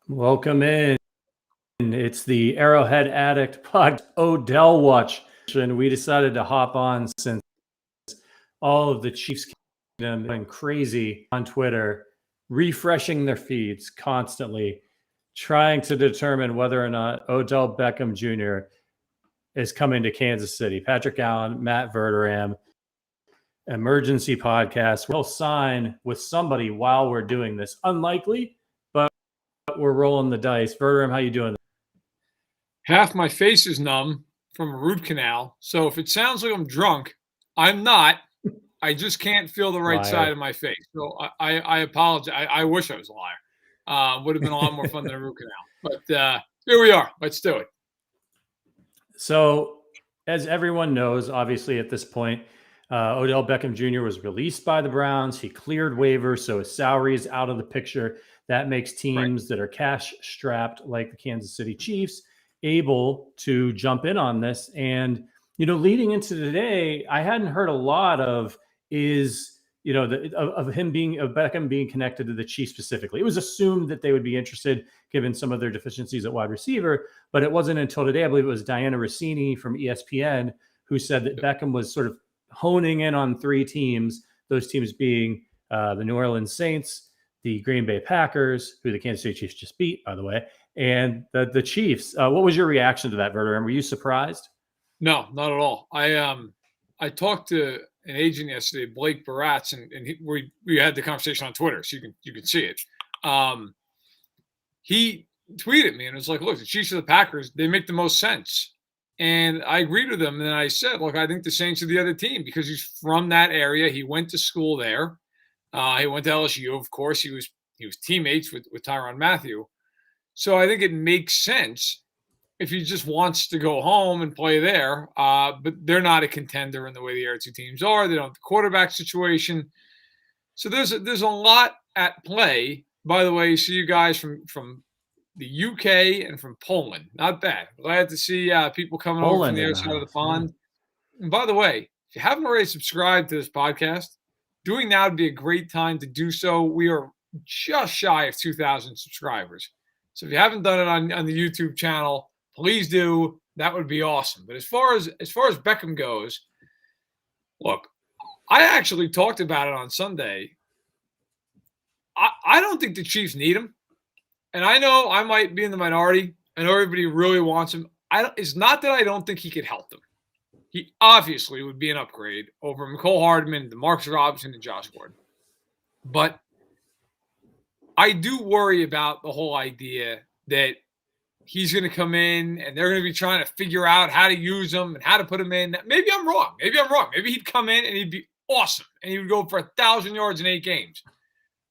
Welcome in. It's the Arrowhead Addict podcast Odell Watch. And we decided to hop on since all of the Chiefs kingdom went crazy on Twitter, refreshing their feeds constantly, trying to determine whether or not Odell Beckham Jr. is coming to Kansas City. Patrick Allen, Matt Verderam, emergency podcast. We'll sign with somebody while we're doing this. Unlikely, but we're rolling the dice. Verderam, how you doing? Half my face is numb from a root canal. So if it sounds like I'm drunk, I'm not. I just can't feel the right side of my face. So I apologize. I wish I was a liar. Would have been a lot more fun than a root canal. But here we are. Let's do it. So, as everyone knows, obviously at this point, Odell Beckham Jr. was released by the Browns. He cleared waivers, so his salary is out of the picture. That makes teams that are cash strapped, like the Kansas City Chiefs, able to jump in on this. And, leading into today, I hadn't heard a lot of of Beckham being connected to the Chiefs specifically. It was assumed that they would be interested given some of their deficiencies at wide receiver, but it wasn't until today, I believe it was Diana Rossini from ESPN, who said that Beckham was sort of honing in on three teams, those teams being the New Orleans Saints, the Green Bay Packers, who the Kansas City Chiefs just beat, by the way, and the Chiefs. What was your reaction to that, Verderam? Were you surprised? No, not at all. I talked to an agent yesterday, Blake Baratz, and we had the conversation on Twitter, so you can see it. He tweeted me and was like, "Look, the Chiefs or the Packers, they make the most sense." And I agreed with him. And then I said, "Look, I think the Saints are the other team because he's from that area. He went to school there. He went to LSU, of course. He was teammates with Tyrann Mathieu. So I think it makes sense if he just wants to go home and play there. But they're not a contender in the way the other two teams are. They don't have the quarterback situation. So there's a lot at play. By the way, see you guys from the UK and from Poland. Not bad. Glad to see people coming over from the other side of the pond. And by the way, if you haven't already subscribed to this podcast, doing now would be a great time to do so. We are just shy of 2,000 subscribers. So if you haven't done it on the YouTube channel, please do. That would be awesome. But as far as Beckham goes, look, I actually talked about it on Sunday. I don't think the Chiefs need him. And I know I might be in the minority. I know everybody really wants him. It's not that I don't think he could help them. He obviously would be an upgrade over Mecole Hardman, Demarcus Robinson, and Josh Gordon. But I do worry about the whole idea that he's going to come in and they're going to be trying to figure out how to use him and how to put him in. Maybe I'm wrong. Maybe he'd come in and he'd be awesome and he would go for 1,000 yards in 8 games.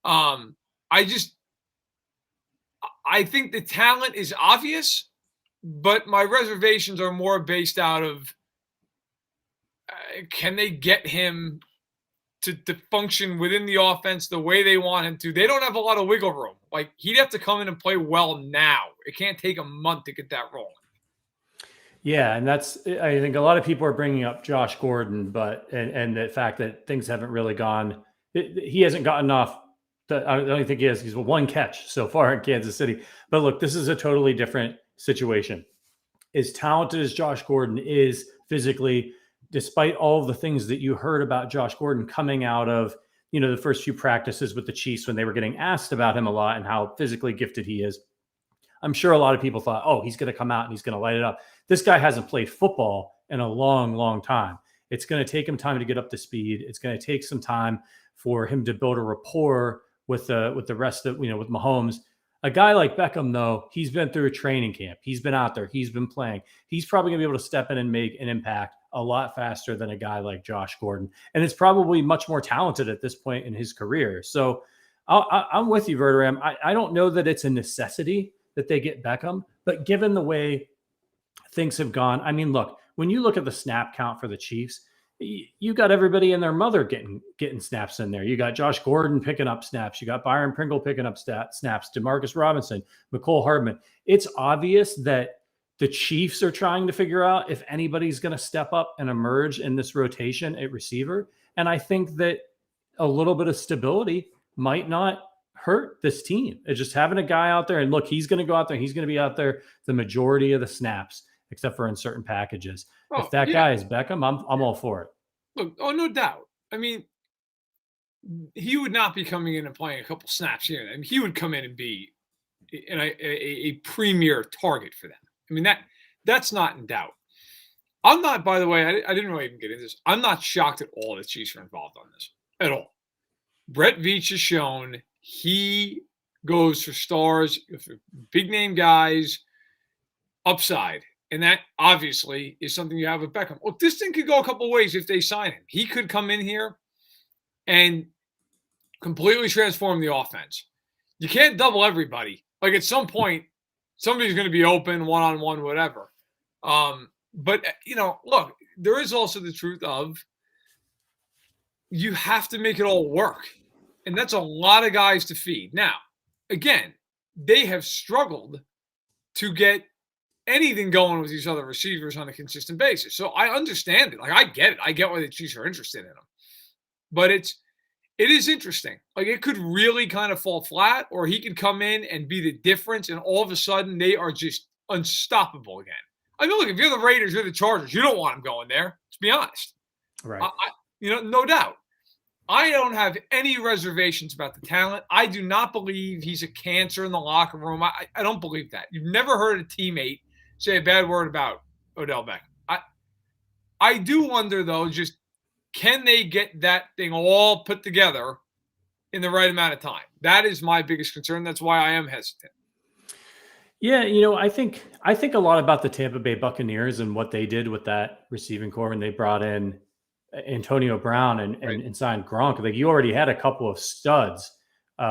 I think the talent is obvious, but my reservations are more based out of can they get him to function within the offense the way they want him to? They don't have a lot of wiggle room. Like, he'd have to come in and play well now. It can't take a month to get that rolling. Yeah, and I think a lot of people are bringing up Josh Gordon, but and the fact that things haven't really gone. He hasn't gotten off. I don't think he has. He's one catch so far in Kansas City. But look, this is a totally different situation. As talented as Josh Gordon is physically, despite all of the things that you heard about Josh Gordon coming out of, the first few practices with the Chiefs when they were getting asked about him a lot and how physically gifted he is, I'm sure a lot of people thought, oh, he's going to come out and he's going to light it up. This guy hasn't played football in a long, long time. It's going to take him time to get up to speed. It's going to take some time for him to build a rapport with the rest of, with Mahomes. A guy like Beckham, though, he's been through a training camp. He's been out there. He's been playing. He's probably going to be able to step in and make an impact a lot faster than a guy like Josh Gordon. And it's probably much more talented at this point in his career. So I'm with you, Verderam. I don't know that it's a necessity that they get Beckham, but given the way things have gone, I mean, look, when you look at the snap count for the Chiefs, you got everybody and their mother getting snaps in there. You got Josh Gordon picking up snaps. You got Byron Pringle picking up snaps. Demarcus Robinson, Mecole Hardman. It's obvious that the Chiefs are trying to figure out if anybody's going to step up and emerge in this rotation at receiver. And I think that a little bit of stability might not hurt this team. It's just having a guy out there, and look, he's going to go out there. He's going to be out there the majority of the snaps, except for in certain packages. If that guy is Beckham, I'm all for it. Look, no doubt. I mean, he would not be coming in and playing a couple snaps here. I mean, he would come in and be a premier target for them. I mean, that's not in doubt. I'm not, by the way, I didn't really even get into this. I'm not shocked at all that Chiefs are involved on this at all. Brett Veach has shown he goes for stars, for big name guys, upside. And that obviously is something you have with Beckham. Look, this thing could go a couple of ways if they sign him. He could come in here and completely transform the offense. You can't double everybody. Like at some point, somebody's going to be open, one-on-one, whatever. But, look, there is also the truth of you have to make it all work. And that's a lot of guys to feed. Now, again, they have struggled to get anything going with these other receivers on a consistent basis. So I understand it. Like, I get it. I get why the Chiefs are interested in him. But it is interesting. Like, it could really kind of fall flat, or he could come in and be the difference, and all of a sudden they are just unstoppable again. I mean, look, if you're the Raiders, you're the Chargers, you don't want him going there. Let's be honest. Right. No doubt. I don't have any reservations about the talent. I do not believe he's a cancer in the locker room. I don't believe that. You've never heard a teammate say a bad word about Odell Beckham. I do wonder, though, just can they get that thing all put together in the right amount of time? That is my biggest concern. That's why I am hesitant. Yeah, I think a lot about the Tampa Bay Buccaneers and what they did with that receiving core when they brought in Antonio Brown and signed Gronk. Like, you already had a couple of studs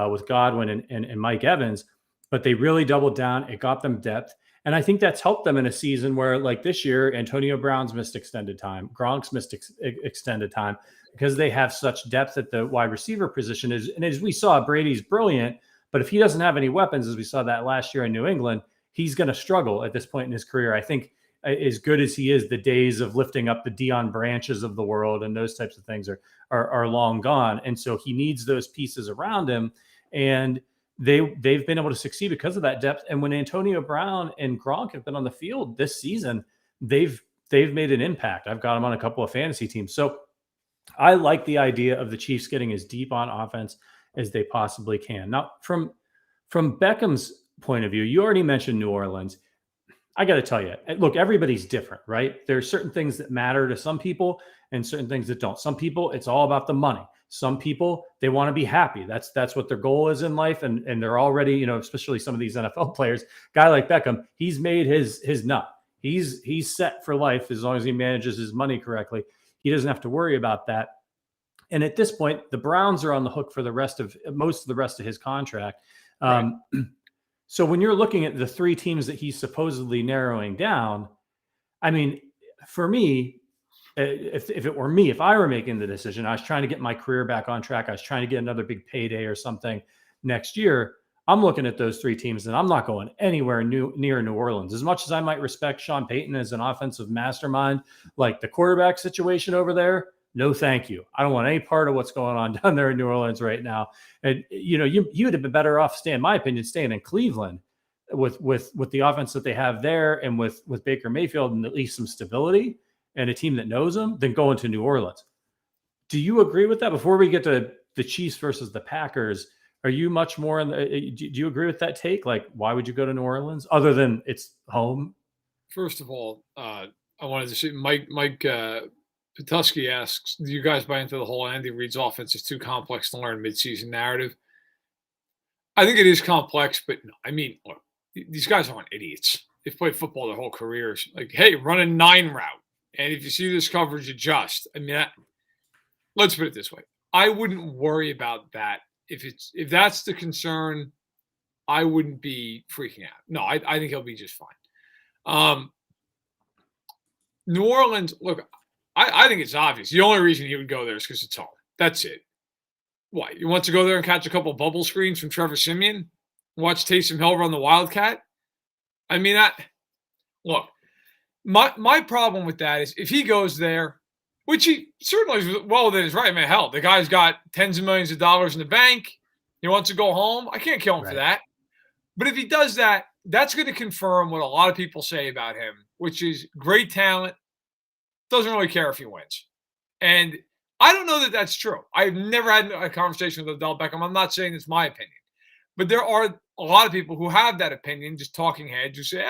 with Godwin and Mike Evans, but they really doubled down. It got them depth. And I think that's helped them in a season where, like this year, Antonio Brown's missed extended time. Gronk's missed extended time because they have such depth at the wide receiver position. And as we saw, Brady's brilliant, but if he doesn't have any weapons, as we saw that last year in New England, he's going to struggle at this point in his career. I think as good as he is, the days of lifting up the Deion Branches of the world and those types of things are long gone. And so he needs those pieces around him. And they've been able to succeed because of that depth. And when Antonio Brown and Gronk have been on the field this season, they've made an impact. I've got them on a couple of fantasy teams. So I like the idea of the Chiefs getting as deep on offense as they possibly can. Now, from Beckham's point of view, you already mentioned New Orleans. I got to tell you, look, everybody's different, right? There are certain things that matter to some people and certain things that don't. Some people, it's all about the money. Some people, they want to be happy. That's what their goal is in life. And they're already, especially some of these NFL players, guy like Beckham, he's made his nut. He's set for life as long as he manages his money correctly. He doesn't have to worry about that. And at this point, the Browns are on the hook for most of the rest of his contract. Right. So when you're looking at the three teams that he's supposedly narrowing down, I mean, for me, if it were me, if I were making the decision, I was trying to get my career back on track. I was trying to get another big payday or something next year. I'm looking at those three teams, and I'm not going anywhere near New Orleans. As much as I might respect Sean Payton as an offensive mastermind, like the quarterback situation over there, no, thank you. I don't want any part of what's going on down there in New Orleans right now. And you would have been better off in my opinion, staying in Cleveland with the offense that they have there, and with Baker Mayfield and at least some stability and a team that knows them, than going to New Orleans. Do you agree with that? Before we get to the Chiefs versus the Packers, are you much more do you agree with that take? Like, why would you go to New Orleans other than it's home? First of all, I wanted to see Mike Petusky asks, do you guys buy into the whole Andy Reid's offense is too complex to learn midseason narrative? I think it is complex, but no, I mean, look, these guys aren't idiots. They've played football their whole careers. Like, hey, run a 9 route. And if you see this coverage, adjust. I mean, let's put it this way. I wouldn't worry about that. If that's the concern, I wouldn't be freaking out. No, I think he'll be just fine. New Orleans, look, I think it's obvious. The only reason he would go there is because it's home. That's it. Why? You want to go there and catch a couple bubble screens from Trevor Siemian? Watch Taysom Hill run the Wildcat? I mean, look, my problem with that is if he goes there, which he certainly is well within his right. I mean, hell, the guy's got tens of millions of dollars in the bank. He wants to go home. I can't kill him for Right. that. But if he does that, that's going to confirm what a lot of people say about him, which is great talent, doesn't really care if he wins. And I don't know that that's true. I've never had a conversation with Odell Beckham. I'm not saying it's my opinion. But there are a lot of people who have that opinion, just talking heads, who say,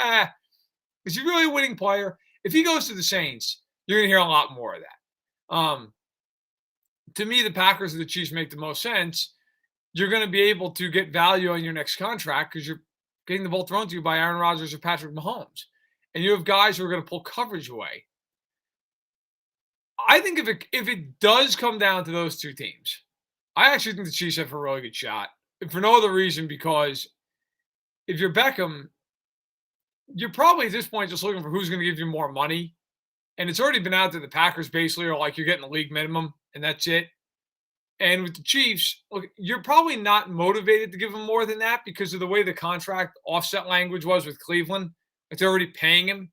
is he really a winning player? If he goes to the Saints, you're going to hear a lot more of that. To me, the Packers and the Chiefs make the most sense. You're going to be able to get value on your next contract because you're getting the ball thrown to you by Aaron Rodgers or Patrick Mahomes. And you have guys who are going to pull coverage away. I think if it does come down to those two teams, I actually think the Chiefs have a really good shot. And for no other reason, because if you're Beckham, you're probably at this point just looking for who's going to give you more money. And it's already been out that the Packers basically are like, you're getting the league minimum, and that's it. And with the Chiefs, look, you're probably not motivated to give them more than that because of the way the contract offset language was with Cleveland. Like they're already paying him.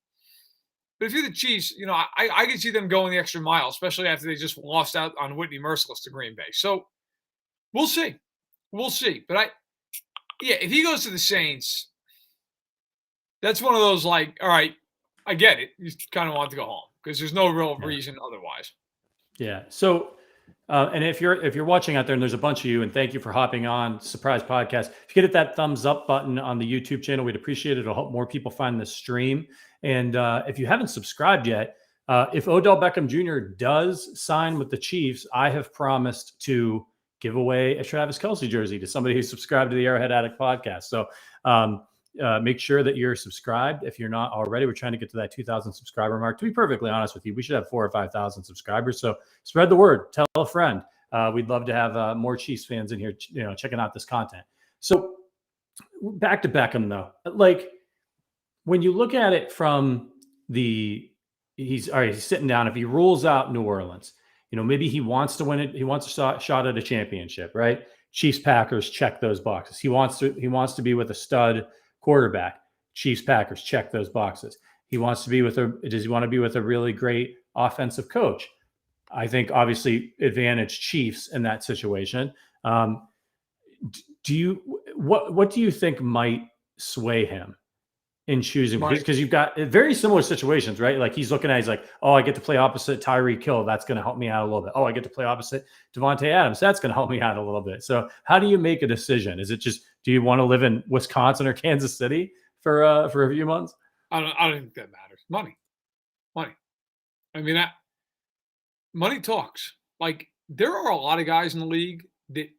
But if you're the Chiefs, I can see them going the extra mile, especially after they just lost out on Whitney Merciless to Green Bay. So we'll see. We'll see. But if he goes to the Saints, that's one of those like, all right, I get it. You kind of want to go home because there's no real reason otherwise. Yeah. So, and if you're watching out there, and there's a bunch of you, and thank you for hopping on Surprise Podcast. If you hit that thumbs up button on the YouTube channel, we'd appreciate it. It'll help more people find the stream. And if you haven't subscribed yet, if Odell Beckham Jr. does sign with the Chiefs, I have promised to give away a Travis Kelce jersey to somebody who's subscribed to the Arrowhead Addict podcast. So make sure that you're subscribed. If you're not already, we're trying to get to that 2,000 subscriber mark. To be perfectly honest with you, we should have 4,000 or 5,000 subscribers. So spread the word, tell a friend. We'd love to have more Chiefs fans in here, checking out this content. So back to Beckham though, like when you look at it from he's sitting down. If he rules out New Orleans, maybe he wants to win it. He wants a shot at a championship, right? Chiefs, Packers, check those boxes. He wants to be with a stud quarterback. Chiefs, Packers, check those boxes. Does he want to be with a really great offensive coach? I think obviously advantage Chiefs in that situation. What do you think might sway him in choosing? Because you've got very similar situations, right? Like he's like, oh, I get to play opposite Tyreek Hill. That's going to help me out a little bit. Oh, I get to play opposite Devontae Adams. That's going to help me out a little bit. So how do you make a decision? Is it just, do you want to live in Wisconsin or Kansas City for a few months? I don't think that matters. Money. I mean, money talks. Like there are a lot of guys in the league that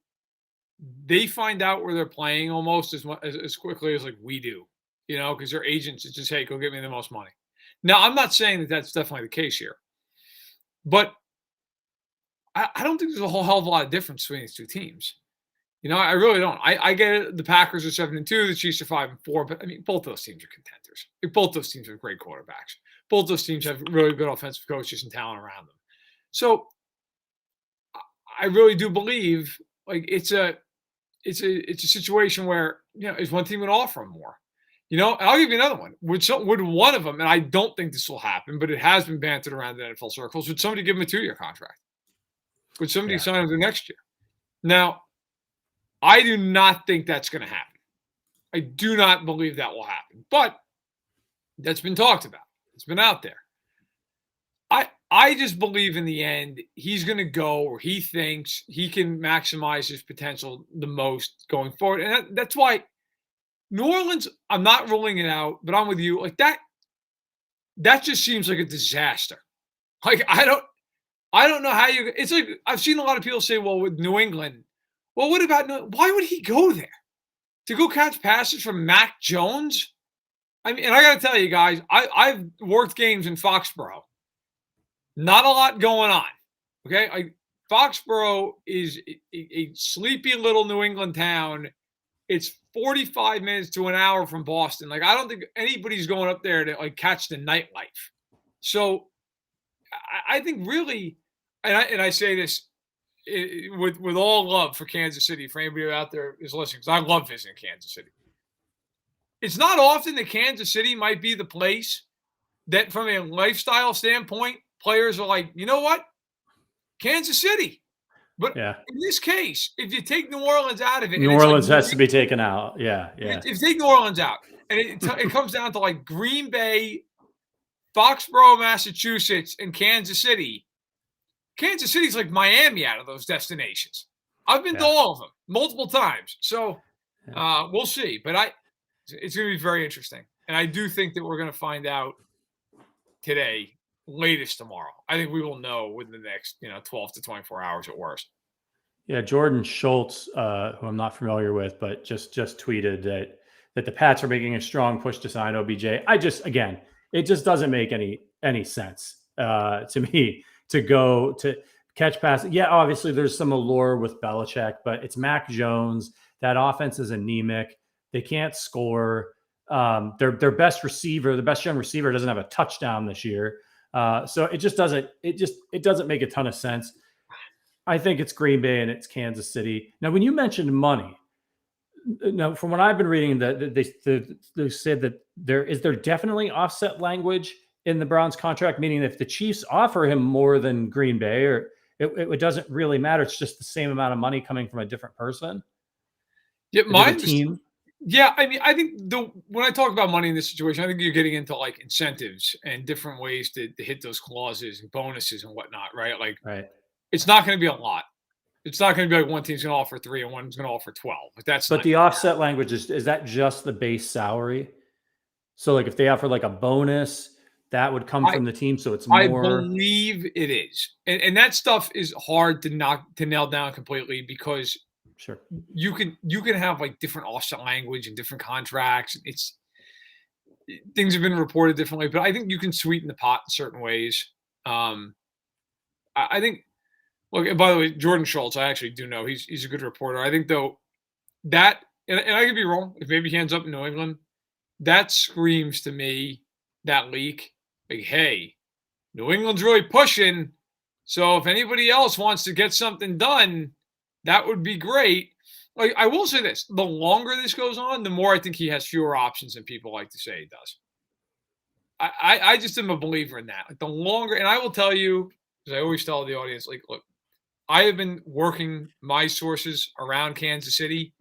they find out where they're playing almost as quickly as like we do. Because their agents is just, hey, go get me the most money. Now, I'm not saying that that's definitely the case here. But I don't think there's a whole hell of a lot of difference between these two teams. I really don't. I get it. The Packers are 7-2. The Chiefs are 5-4. But, I mean, both those teams are contenders. Both those teams have great quarterbacks. Both those teams have really good offensive coaches and talent around them. So I really do believe, like, it's a situation where, is one team going to offer them more? I'll give you another one. Would one of them, and I don't think this will happen, but it has been bantered around in NFL circles, would somebody give him a 2-year contract? Would somebody sign him the next year? Now, I do not think that's going to happen. I do not believe that will happen. But that's been talked about. It's been out there. I just believe in the end, he's going to go where he thinks he can maximize his potential the most going forward. And that's why New Orleans, I'm not ruling it out, but I'm with you. Like that just seems like a disaster. Like I don't know how it's like I've seen a lot of people say, well, with New England, well, what about why would he go there? To go catch passes from Mac Jones? I mean, and I got to tell you guys, I've worked games in Foxborough. Not a lot going on. Okay. Foxborough is a sleepy little New England town. It's 45 minutes to an hour from Boston. Like, I don't think anybody's going up there to like catch the nightlife. So I think really, and I say this with all love for Kansas City, for anybody out there is listening, because I love visiting Kansas City. It's not often that Kansas City might be the place that from a lifestyle standpoint, players are like, you know what? Kansas City. But Yeah. in this case, if you take New Orleans out of it, New and it's like Orleans has to be taken out. Yeah. Yeah. if you take New Orleans out, and it comes down to like Green Bay, Foxborough, Massachusetts, and Kansas City. Kansas City's like Miami out of those destinations. I've been to Yeah. all of them multiple times, so Yeah. we'll see. But it's going to be very interesting, and I do think that we're going to find out today, latest tomorrow. I think we will know within the next 12 to 24 hours at worst. Yeah, Jordan Schultz, who I'm not familiar with, but just tweeted that the Pats are making a strong push to sign OBJ. It just doesn't make any sense to me to go to catch pass. Yeah, obviously there's some allure with Belichick, but it's Mac Jones. That offense is anemic. They can't score. Their best receiver, the best young receiver, doesn't have a touchdown this year. So it doesn't make a ton of sense. I think it's Green Bay and it's Kansas City. Now, when you mentioned money, now from what I've been reading, that they said that there definitely offset language in the Browns contract, meaning if the Chiefs offer him more than Green Bay, or it doesn't really matter. It's just the same amount of money coming from a different person, Yeah, a different team. Yeah, I mean, I think when I talk about money in this situation, I think you're getting into like incentives and different ways to hit those clauses and bonuses and whatnot, right? Like, Right. it's not going to be a lot. It's not going to be like one team's going to offer 3 and one's going to offer 12. But the offset language is that just the base salary? So like if they offer like a bonus, that would come from the team, so it's more. I believe it is, and that stuff is hard to nail down completely because sure you can have like different offset language and different contracts. Things have been reported differently, but I think you can sweeten the pot in certain ways. I think. Look, and by the way, Jordan Schultz, I actually do know he's a good reporter. I think though that, and I could be wrong. If maybe he ends up in New England, that screams to me, that leak, like, hey, New England's really pushing. So if anybody else wants to get something done, that would be great. Like, I will say this: the longer this goes on, the more I think he has fewer options than people like to say he does. I just am a believer in that. Like, the longer, and I will tell you, because I always tell the audience, like, look, I have been working my sources around Kansas City.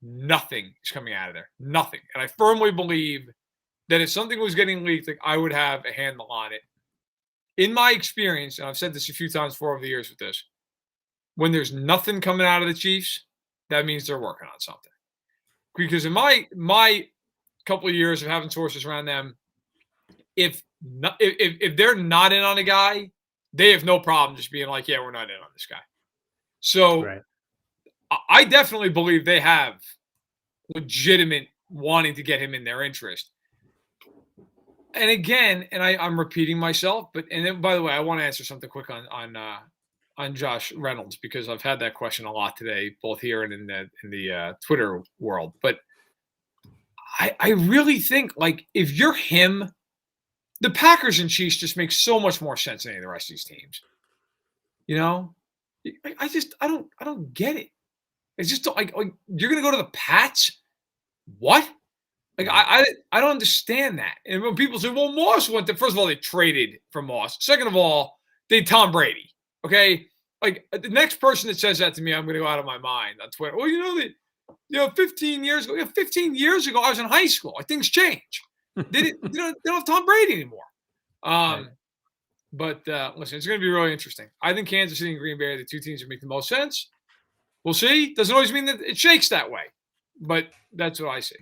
Nothing is coming out of there. Nothing. And I firmly believe that if something was getting leaked, like, I would have a handle on it. In my experience, and I've said this a few times over the years with this, when there's nothing coming out of the Chiefs, that means they're working on something. Because in my couple of years of having sources around them, if they're not in on a guy, they have no problem just being like, yeah, we're not in on this guy. So right. I definitely believe they have legitimate wanting to get him in their interest. And again, and I'm repeating myself, and then, by the way, I want to answer something quick on Josh Reynolds, because I've had that question a lot today, both here and in the Twitter world. But I really think, like, if you're him, the Packers and Chiefs just make so much more sense than any of the rest of these teams. You know, I don't get it. It's just like you're gonna go to the Pats? What? Like, I don't understand that. And when people say, well, Moss went to, first of all, they traded for Moss. Second of all, they Tom Brady. Okay, like, the next person that says that to me, I'm gonna go out of my mind on Twitter. Well, 15 years ago. Yeah, 15 years ago, I was in high school. Like, things change. They don't have Tom Brady anymore. Right. But listen, it's going to be really interesting. I think Kansas City and Green Bay are the two teams that make the most sense. We'll see. Doesn't always mean that it shakes that way, but that's what I see.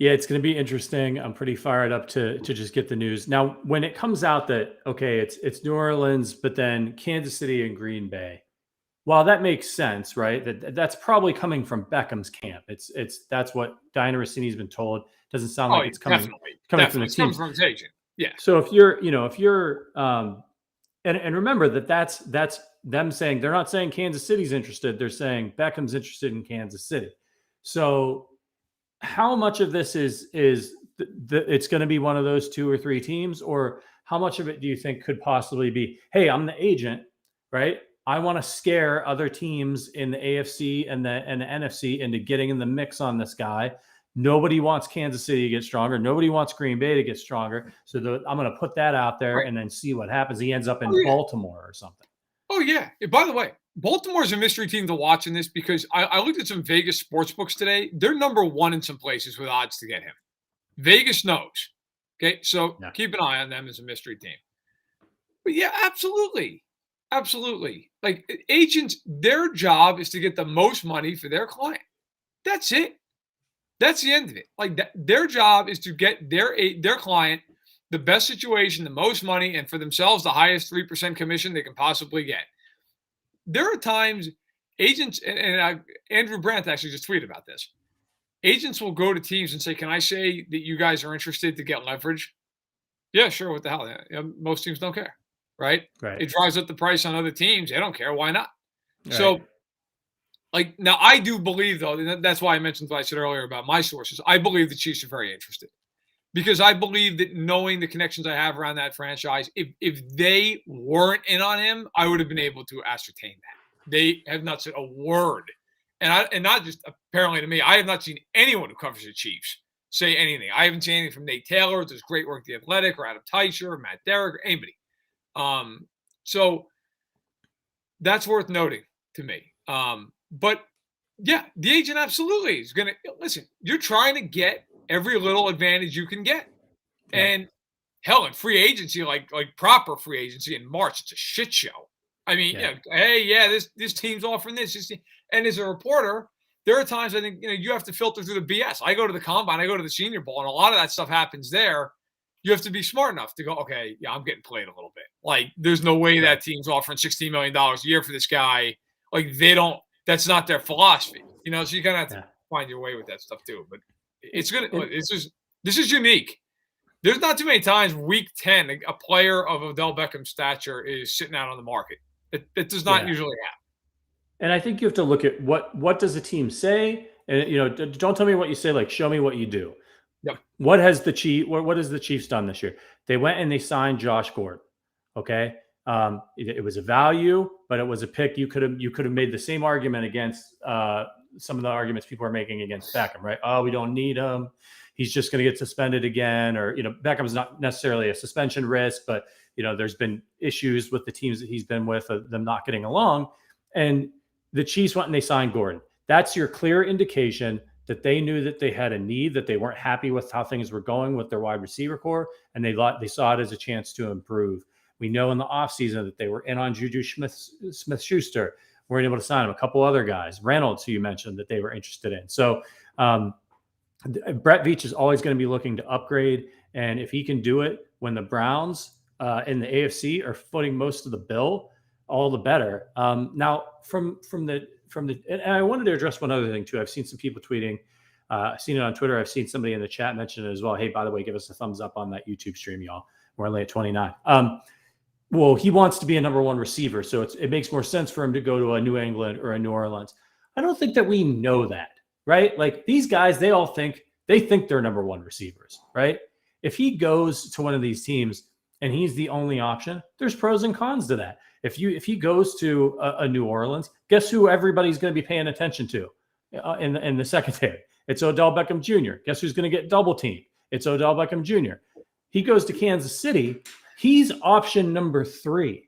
Yeah, it's going to be interesting. I'm pretty fired up to just get the news. Now, when it comes out that, okay, it's New Orleans, but then Kansas City and Green Bay, while that makes sense, right? That's probably coming from Beckham's camp. That's what Diana Rossini's been told. Doesn't sound like it's coming from the team. It's from his agent. Yeah. So if you're and remember that's them saying, they're not saying Kansas City's interested. They're saying Beckham's interested in Kansas City. So how much of this is it's going to be one of those 2 or 3 teams, or how much of it do you think could possibly be, hey, I'm the agent, right? I want to scare other teams in the AFC and the NFC into getting in the mix on this guy. Nobody wants Kansas City to get stronger. Nobody wants Green Bay to get stronger. So I'm going to put that out there and then see what happens. He ends up in Baltimore or something. Oh, Oh, yeah. By the way, Baltimore's a mystery team to watch in this because I looked at some Vegas sports books today. They're number one in some places with odds to get him. Vegas knows. Okay, so Yeah. keep an eye on them as a mystery team. But yeah, absolutely. Absolutely. Like agents, their job is to get the most money for their client. That's it. That's the end of it. Like their job is to get their client the best situation, the most money, and for themselves the highest 3% commission they can possibly get. There are times agents and Andrew Brandt actually just tweeted about this. Agents will go to teams and say, "Can I say that you guys are interested to get leverage?" Yeah, sure. What the hell? Most teams don't care, right? Right. It drives up the price on other teams. They don't care. Why not? Right. So, like now, I do believe though, and that's why I mentioned what I said earlier about my sources. I believe the Chiefs are very interested because I believe that knowing the connections I have around that franchise, if they weren't in on him, I would have been able to ascertain that. They have not said a word, and not just apparently to me. I have not seen anyone who covers the Chiefs say anything. I haven't seen anything from Nate Taylor, does great work at The Athletic, or Adam Teicher, or Matt Derrick, or anybody. So that's worth noting to me. But yeah, the agent absolutely is going to listen. You're trying to get every little advantage you can get, and hell, in free agency, like proper free agency in March, it's a shit show. I mean, hey, this team's offering this, and as a reporter, there are times I think you have to filter through the BS. I go to the combine, I go to the Senior Bowl, and a lot of that stuff happens there. You have to be smart enough to go, okay, yeah, I'm getting played a little bit. Like, there's no way that team's offering $16 million a year for this guy. Like, they don't. That's not their philosophy, So you kind of have to find your way with that stuff too. But it's gonna. This is unique. There's not too many times week 10 a player of Odell Beckham stature is sitting out on the market. It does not usually happen. And I think you have to look at what does the team say, and don't tell me what you say. Like, show me what you do. Yep. What has the Chiefs done this year? They went and they signed Josh Gordon. Okay, it was a value, but it was a pick. You could have made the same argument against some of the arguments people are making against Beckham, right? Oh, we don't need him. He's just going to get suspended again, or Beckham's not necessarily a suspension risk, but there's been issues with the teams that he's been with, them not getting along, and the Chiefs went and they signed Gordon. That's your clear indication that they knew that they had a need, that they weren't happy with how things were going with their wide receiver core, and they saw it as a chance to improve. We know in the offseason that they were in on Juju Smith-Schuster, weren't able to sign him. A couple other guys, Reynolds, who you mentioned, that they were interested in. So Brett Veach is always going to be looking to upgrade, and if he can do it when the Browns in the AFC are footing most of the bill, all the better. Now, from the and I wanted to address one other thing too. I've seen some people tweeting. I've seen it on Twitter. I've seen somebody in the chat mention it as well. Hey, by the way, give us a thumbs up on that YouTube stream, y'all. We're only at 29. Well, he wants to be a number one receiver, so it makes more sense for him to go to a New England or a New Orleans. I don't think that we know that, right? Like these guys, they think they're number one receivers, right? If he goes to one of these teams and he's the only option, there's pros and cons to that. If he goes to a New Orleans, guess who everybody's going to be paying attention to in the secondary? It's Odell Beckham Jr. Guess who's going to get double teamed? It's Odell Beckham Jr. He goes to Kansas City. He's option number 3,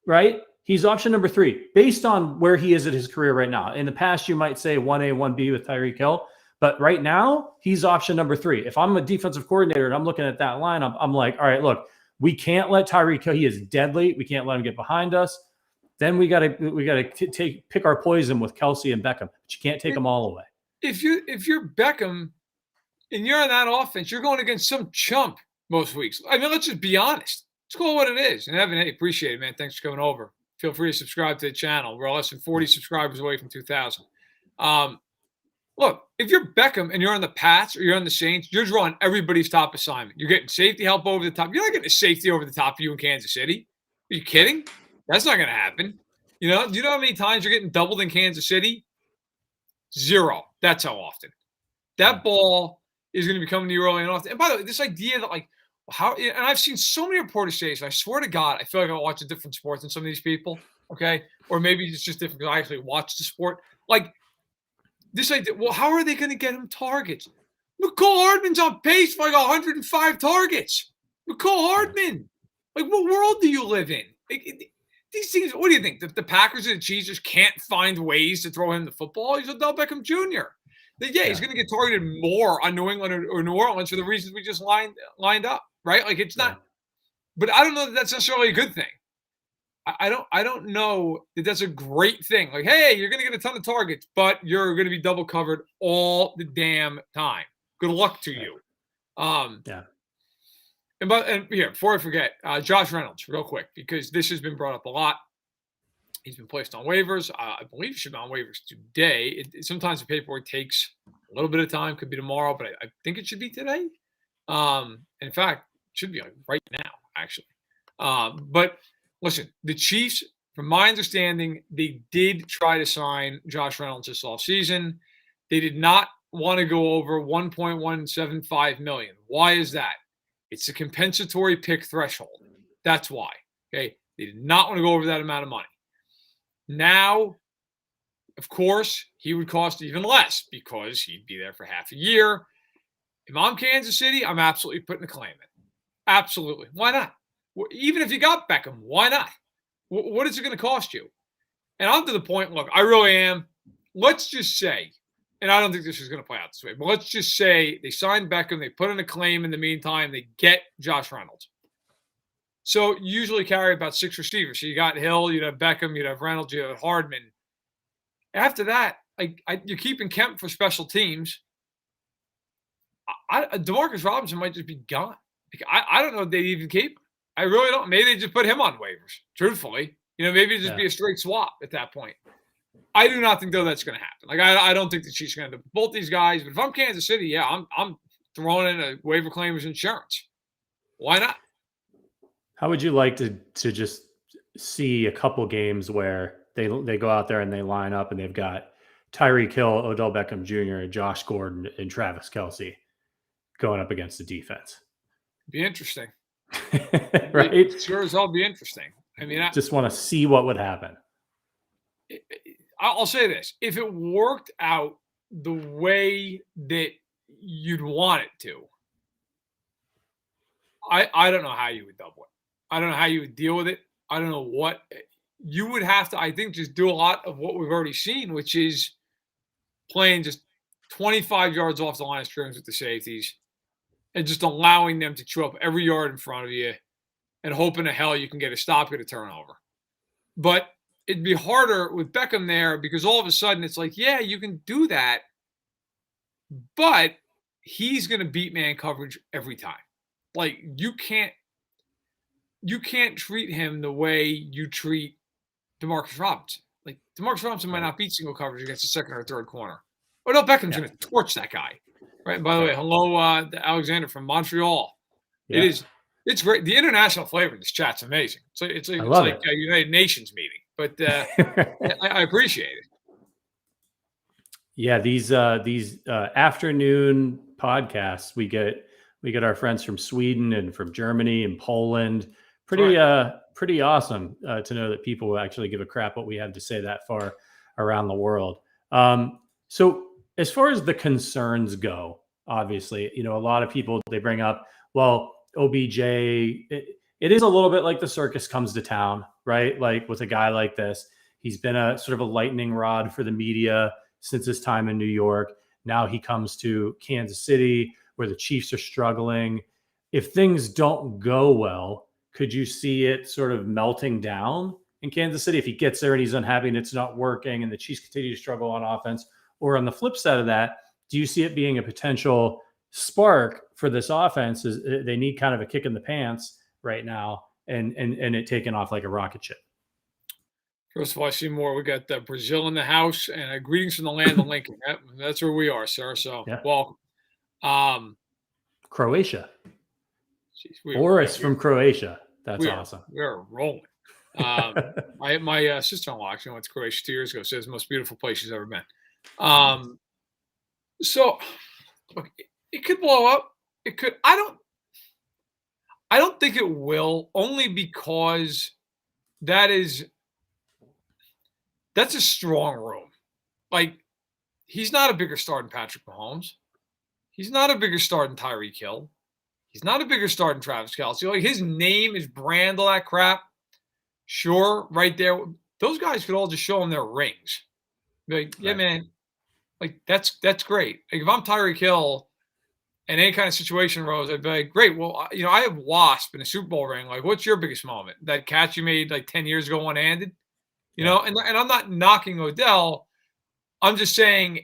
right? He's option number 3 based on where he is at his career right now. In the past, you might say 1A, 1B with Tyreek Hill, but right now he's option number 3. If I'm a defensive coordinator and I'm looking at that lineup, I'm like, all right, look, we can't let Tyreek Hill. He is deadly. We can't let him get behind us. Then we got to pick our poison with Kelsey and Beckham, but you can't take them all away. If you're Beckham and you're in that offense, you're going against some chump most weeks. I mean, let's just be honest. Let's call it what it is. And Evan, hey, appreciate it, man. Thanks for coming over. Feel free to subscribe to the channel. We're less than 40 subscribers away from 2,000. Look, if you're Beckham and you're on the Pats or you're on the Saints, you're drawing everybody's top assignment. You're getting safety help over the top. You're not getting a safety over the top of you in Kansas City. Are you kidding? That's not going to happen. Do you know how many times you're getting doubled in Kansas City? 0. That's how often. That ball is going to be coming to you early and often. And by the way, this idea that and I've seen so many reporters say this, I swear to God, I feel like I watch a different sport than some of these people, okay? Or maybe it's just different because I actually watch the sport. Like, this idea, well, how are they going to get him targets? McCall Hardman's on pace for 105 targets. McCall Hardman. Like, what world do you live in? these teams, what do you think? The Packers and the Chiefs just can't find ways to throw him the football? He's Odell Beckham Jr. He's going to get targeted more on New England or New Orleans for the reasons we just lined up, right? Like it's not, but I don't know that that's necessarily a good thing. I don't know that that's a great thing. Like, hey, you're going to get a ton of targets, but you're going to be double covered all the damn time. Good luck to you. And before I forget, Josh Reynolds, real quick, because this has been brought up a lot. He's been placed on waivers. I believe he should be on waivers today. Sometimes the paperwork takes a little bit of time. Could be tomorrow, but I think it should be today. In fact, it should be like right now, actually. But listen, the Chiefs, from my understanding, they did try to sign Josh Reynolds this offseason. They did not want to go over $1.175 million. Why is that? It's a compensatory pick threshold. That's why. Okay. They did not want to go over that amount of money. Now, of course, he would cost even less because he'd be there for half a year. If I'm Kansas City, I'm absolutely putting a claim in. Absolutely. Why not? Even if you got Beckham, why not? What is it going to cost you? And I'm to the point, look, I really am. Let's just say, and I don't think this is going to play out this way, but let's just say they signed Beckham, they put in a claim in the meantime, they get Josh Reynolds. So you usually carry about 6 receivers. So you got Hill, you'd have Beckham, you'd have Reynolds, you'd have Hardman. After that, you're keeping Kemp for special teams. DeMarcus Robinson might just be gone. I don't know if they'd even keep him. I really don't. Maybe they just put him on waivers, truthfully. Maybe it'd just be a straight swap at that point. I do not think, though, that's going to happen. Like, I don't think the Chiefs are going to end up with both these guys. But if I'm Kansas City, I'm throwing in a waiver claim as insurance. Why not? How would you like to just see a couple games where they go out there and they line up and they've got Tyreek Hill, Odell Beckham Jr., and Josh Gordon and Travis Kelce going up against the defense? Be interesting. Right? It sure as hell be interesting. I mean, I just want to see what would happen. I'll say this. If it worked out the way that you'd want it to, I don't know how you would double it. I don't know how you would deal with it. I don't know what you would have to, I think, just do a lot of what we've already seen, which is playing just 25 yards off the line of scrimmage with the safeties and just allowing them to chew up every yard in front of you and hoping to hell you can get a stop, get a turnover. But it'd be harder with Beckham there because all of a sudden it's like, yeah, you can do that, but he's going to beat man coverage every time. Like, you can't treat him the way you treat DeMarcus Robinson. Like, DeMarcus Robinson might not beat single coverage against the second or third corner. Odell Beckham's going to torch that guy. Right. And by the way, hello, Alexander from Montreal. Yeah. It's great. The international flavor in this chat's amazing. It's like a United Nations meeting, but I appreciate it. Yeah, these afternoon podcasts, we get our friends from Sweden and from Germany and Poland. Pretty awesome to know that people will actually give a crap what we have to say that far around the world. So as far as the concerns go, obviously, a lot of people, they bring up, well, OBJ, it is a little bit like the circus comes to town, right? Like with a guy like this, he's been a sort of a lightning rod for the media since his time in New York. Now he comes to Kansas City where the Chiefs are struggling. If things don't go well, could you see it sort of melting down in Kansas City if he gets there and he's unhappy and it's not working and the Chiefs continue to struggle on offense? Or on the flip side of that, do you see it being a potential spark for this offense? Is they need kind of a kick in the pants right now and it taking off like a rocket ship? First of all, I see more. We got Brazil in the house and greetings from the land of Lincoln. That's where we are, sir. So, welcome. Croatia. Jeez, Boris from Croatia. That's awesome. We're rolling. My sister-in-law actually went to Croatia 2 years ago. Says the most beautiful place she's ever been. So look, it could blow up. It could. I don't think it will, only because that's a strong room. Like, he's not a bigger star than Patrick Mahomes. He's not a bigger star than Tyreek Hill. He's not a bigger star than Travis Kelce. Like, his name, his brand, all that crap sure, right there, those guys could all just show him their rings. Be like, yeah, Right. man, like that's great. Like if I'm Tyreek Hill and any kind of situation arose, I'd be like, great. Well, I have Wasp in a Super Bowl ring. Like, what's your biggest moment? That catch you made like 10 years ago one-handed? And I'm not knocking Odell. I'm just saying,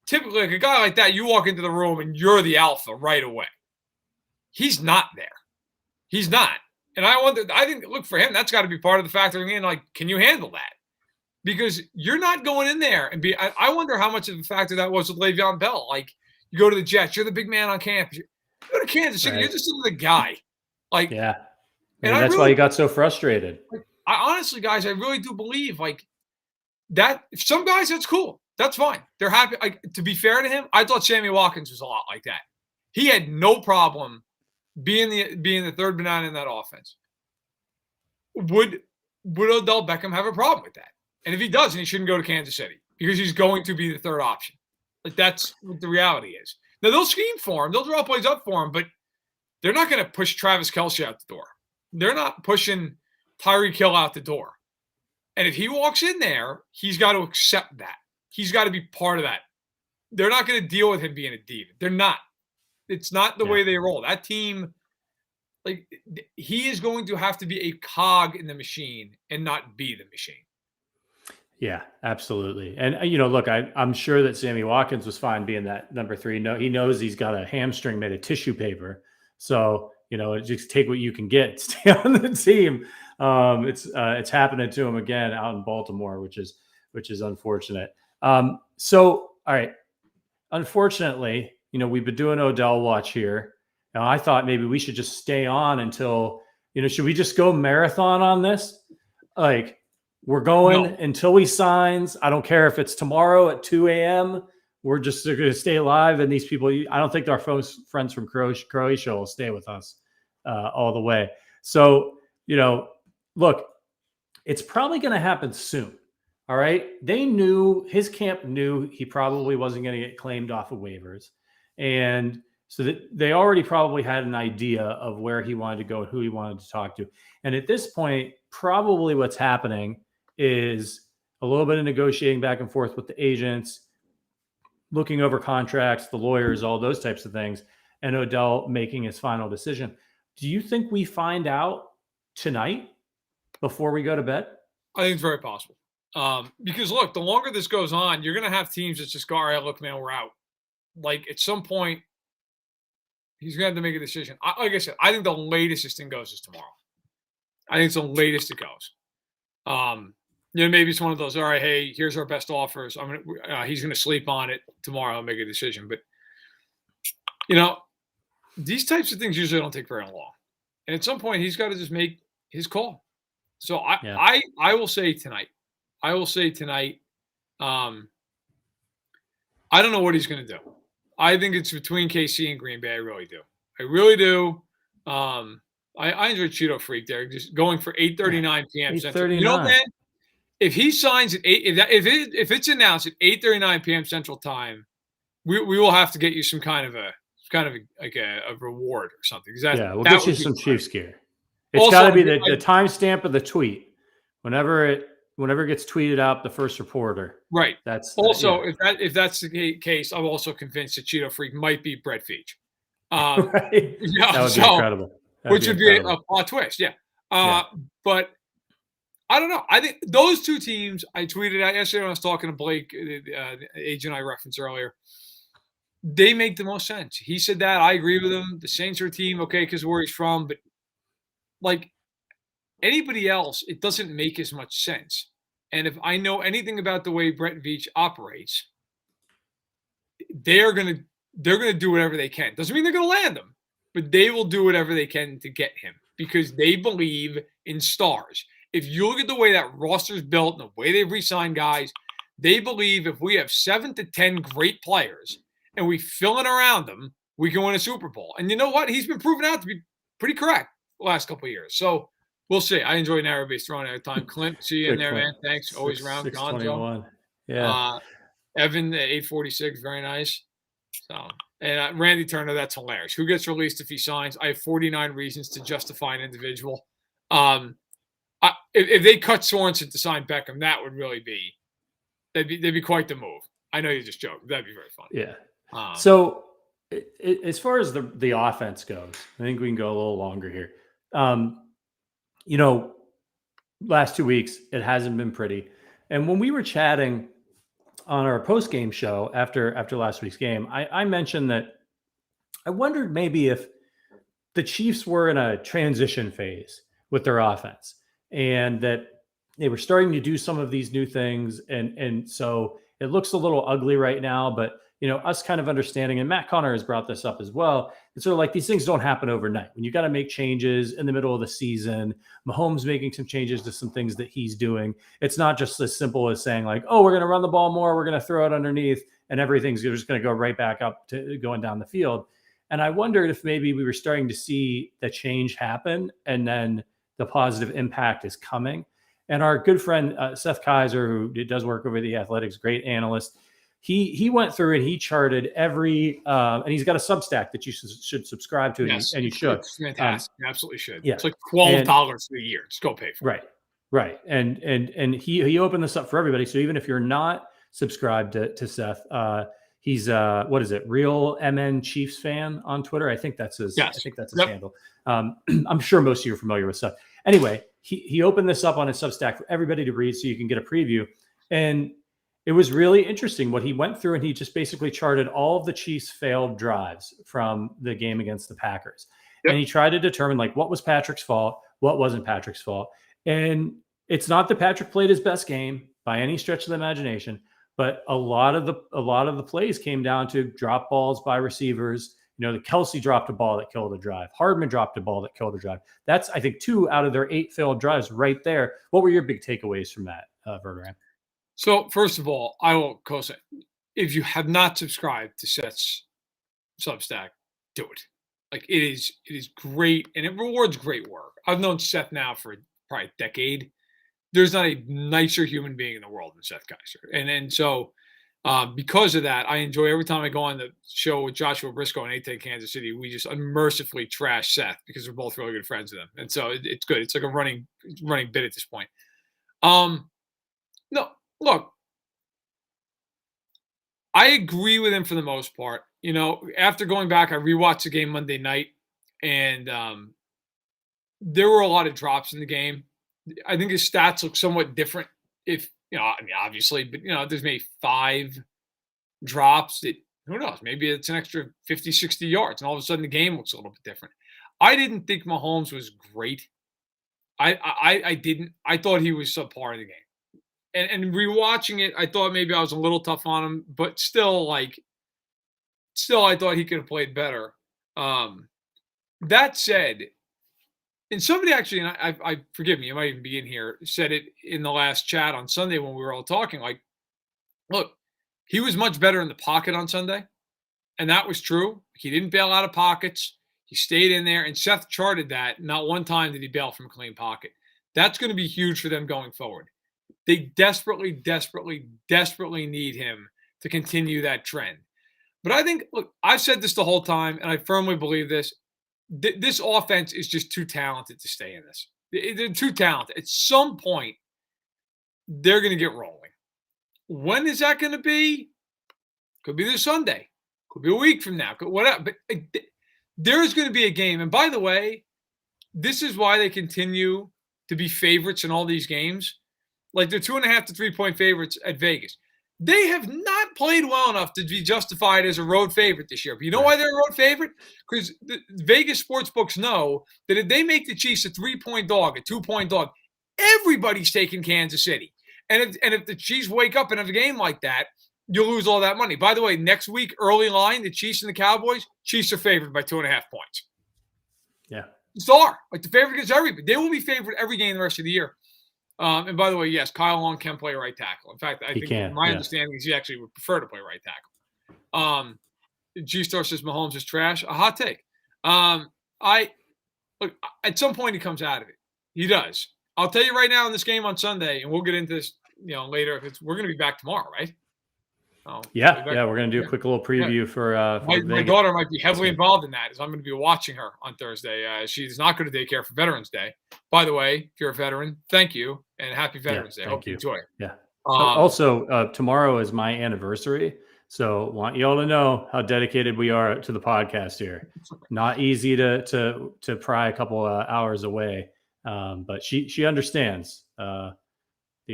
typically like a guy like that, you walk into the room and you're the alpha right away. He's not there. He's not. And I think, look, for him, that's got to be part of the factoring in. Like, can you handle that? Because you're not going in there and I wonder how much of a factor that was with Le'Veon Bell. Like, you go to the Jets, you're the big man on campus. You go to Kansas City, you're just another guy. Like, yeah. And that's why he got so frustrated. I honestly, guys, I really do believe like that. If some guys, that's cool. That's fine. They're happy. Like, to be fair to him, I thought Sammy Watkins was a lot like that. He had no problem being the third banana in that offense. Would Odell Beckham have a problem with that? And if he doesn't, he shouldn't go to Kansas City because he's going to be the third option. Like, that's what the reality is. Now, they'll scheme for him. They'll draw plays up for him, but they're not going to push Travis Kelce out the door. They're not pushing Tyreek Hill out the door. And if he walks in there, he's got to accept that. He's got to be part of that. They're not going to deal with him being a diva. They're not. It's not the way they roll. That team, like, he is going to have to be a cog in the machine and not be the machine. Yeah, absolutely. And, look, I'm sure that Sammy Watkins was fine being that number 3. No, he knows he's got a hamstring made of tissue paper. So, just take what you can get, stay on the team. It's happening to him again out in Baltimore, which is unfortunate. So, all right. Unfortunately, we've been doing Odell watch here. Now, I thought maybe we should just stay on until, should we just go marathon on this? Like, we're going until he signs. I don't care if it's tomorrow at 2 a.m. We're just going to stay alive. And these people, I don't think our friends from Croatia will stay with us all the way. So, look, it's probably going to happen soon. All right. His camp knew he probably wasn't going to get claimed off of waivers. And so that they already probably had an idea of where he wanted to go and who he wanted to talk to. And at this point, probably what's happening is a little bit of negotiating back and forth with the agents, looking over contracts, the lawyers, all those types of things, and Odell making his final decision. Do you think we find out tonight before we go to bed? I think it's very possible. Because, look, the longer this goes on, you're going to have teams that just go, all right, look, man, we're out. Like, at some point, he's going to have to make a decision. Like I said, I think the latest this thing goes is tomorrow. I think it's the latest it goes. Maybe it's one of those, all right, hey, here's our best offers. He's going to sleep on it tomorrow and make a decision. But, these types of things usually don't take very long. And at some point, he's got to just make his call. So I will say tonight. I don't know what he's going to do. I think it's between KC and Green Bay. I really do. I enjoy Cheeto Freak there, just going for 8:39 p.m. Central. Man, if he signs at 8, if it's announced at 8:39 p.m. Central Time, we will have to get you some kind of a reward or something. We'll get you some Chiefs gear. It's got to be the timestamp of the tweet. Whenever it gets tweeted out, the first reporter. Right. That's also if that's the case, I'm also convinced that Cheeto Freak might be Brett Veach. Right. That would be incredible. Which would be a plot twist. Yeah. But I don't know. I think those two teams, I tweeted out yesterday when I was talking to Blake, the agent I referenced earlier, they make the most sense. He said that. I agree with him. The Saints are a team, okay, because of where he's from. But, like, anybody else, it doesn't make as much sense. And if I know anything about the way Brett Veach operates, they're gonna do whatever they can. Doesn't mean they're gonna land him, but they will do whatever they can to get him because they believe in stars. If you look at the way that roster's built and the way they've re-signed guys, they believe if we have 7 to 10 great players and we fill in around them, we can win a Super Bowl. And you know what? He's been proven out to be pretty correct the last couple of years. So we'll see. I enjoy Narrowbase throwing out of time. Clint, see you in there, man. Thanks. Always around. Gonzo. Yeah. Evan, 846, very nice. So, and Randy Turner, that's hilarious. Who gets released if he signs? I have 49 reasons to justify an individual. If they cut Sorensen to sign Beckham, that would really be they'd be quite the move. I know you're just joking. That'd be very funny. Yeah. So as far as the offense goes, I think we can go a little longer here. Last 2 weeks, it hasn't been pretty. And when we were chatting on our post-game show after last week's game, I mentioned that I wondered maybe if the Chiefs were in a transition phase with their offense and that they were starting to do some of these new things. And so it looks a little ugly right now, but us kind of understanding, and Matt Connor has brought this up as well. It's sort of like these things don't happen overnight. When you got to make changes in the middle of the season, Mahomes making some changes to some things that he's doing. It's not just as simple as saying like, oh, we're going to run the ball more, we're going to throw it underneath, and everything's just going to go right back up to going down the field. And I wondered if maybe we were starting to see the change happen and then the positive impact is coming. And our good friend, Seth Kaiser, who does work over The Athletics, great analyst, he went through and he charted every, and he's got a Substack that you should subscribe to, yes, and you should. It's fantastic. You absolutely should. Yeah. It's like $12 a year. Just go pay for it. Right. And he opened this up for everybody. So even if you're not subscribed to Seth, he's what is it? Real MN Chiefs fan on Twitter. I think that's his. Yes. I think that's his handle. I'm sure most of you are familiar with Seth. Anyway, he opened this up on his Substack for everybody to read, so you can get a preview. And it was really interesting what he went through, and he just basically charted all of the Chiefs' failed drives from the game against the Packers. And he tried to determine like what was Patrick's fault, what wasn't Patrick's fault. And it's not that Patrick played his best game by any stretch of the imagination, but a lot of the plays came down to drop balls by receivers. The Kelsey dropped a ball that killed a drive. Hardman dropped a ball that killed a drive. That's, I think, 2 out of their 8 failed drives right there. What were your big takeaways from that, Verderam? So first of all, I will co-sign. If you have not subscribed to Seth's Substack, do it. Like it is great, and it rewards great work. I've known Seth now for probably a decade. There's not a nicer human being in the world than Seth Kaiser, and so because of that, I enjoy every time I go on the show with Joshua Briscoe and 810 Kansas City. We just unmercifully trash Seth because we're both really good friends with him, and so it's good. It's like a running bit at this point. No, look, I agree with him for the most part. After going back, I rewatched the game Monday night, and there were a lot of drops in the game. I think his stats look somewhat different if, obviously, but, there's maybe 5 drops that, who knows, maybe it's an extra 50, 60 yards, and all of a sudden the game looks a little bit different. I didn't think Mahomes was great. I didn't. I thought he was subpar in the game. And rewatching it, I thought maybe I was a little tough on him, but still, I thought he could have played better. That said, and somebody actually, and I forgive me, you might even be in here, said it in the last chat on Sunday when we were all talking, like, look, he was much better in the pocket on Sunday, and that was true. He didn't bail out of pockets. He stayed in there, and Seth charted that. Not one time did he bail from a clean pocket. That's going to be huge for them going forward. They desperately, desperately, desperately need him to continue that trend. But I think, look, I've said this the whole time, and I firmly believe this. This offense is just too talented to stay in this. They're too talented. At some point, they're going to get rolling. When is that going to be? Could be this Sunday. Could be a week from now. Whatever. But there is going to be a game. And by the way, this is why they continue to be favorites in all these games. Like they're 2.5 to 3-point favorites at Vegas. They have not played well enough to be justified as a road favorite this year. But you know why they're a road favorite? Because the Vegas sportsbooks know that if they make the Chiefs a 3-point dog, a 2-point dog, everybody's taking Kansas City. And if the Chiefs wake up and have a game like that, you lose all that money. By the way, next week, early line, the Chiefs and the Cowboys, Chiefs are favored by 2.5 points. Yeah. Just are. Like the favorite against everybody. They will be favored every game the rest of the year. And by the way, yes, Kyle Long can play right tackle. In fact, I think my understanding is he actually would prefer to play right tackle. G-Star says Mahomes is trash. A hot take. Look, at some point he comes out of it. He does. I'll tell you right now in this game on Sunday, and we'll get into this, later. We're going to be back tomorrow, right? Oh, Yeah, we're gonna do a quick little yeah. preview for My Vegas. daughter might be heavily involved in that, as I'm going to be watching her on Thursday. She does not go to daycare for Veterans Day. By the way, if you're a veteran, thank you and happy Veterans Day. Hope Thank you you. enjoy it. Yeah. Um, Also, tomorrow is my anniversary, so want you all to know how dedicated we are to the podcast here. Not easy to pry a couple hours away, but she understands. The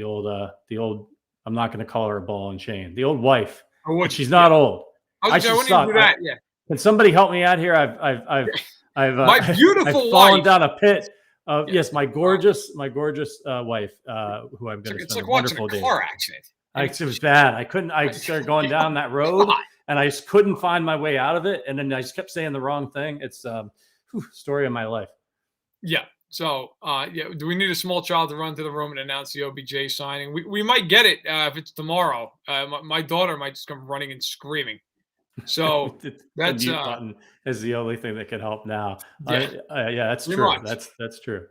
old. I'm not going to call her a ball and chain. The old wife. or would But you? she's not old. I I was should going to do stop. that. Yeah. Can somebody help me out here? I've My beautiful I've fallen wife. down a pit of Yeah. yes, my gorgeous wife, who I'm going to It's spend like a watching wonderful a day. car accident. It was bad. I couldn't. I started going down that road, God. and I just couldn't find my way out of it. And then I just kept saying the wrong thing. It's story of my life. Yeah. So, do we need a small child to run to the room and announce the OBJ signing? We might get it if it's tomorrow. My daughter might just come running and screaming. So The that's mute button is the only thing that can help now. Yeah. That's Pretty true. much. That's true.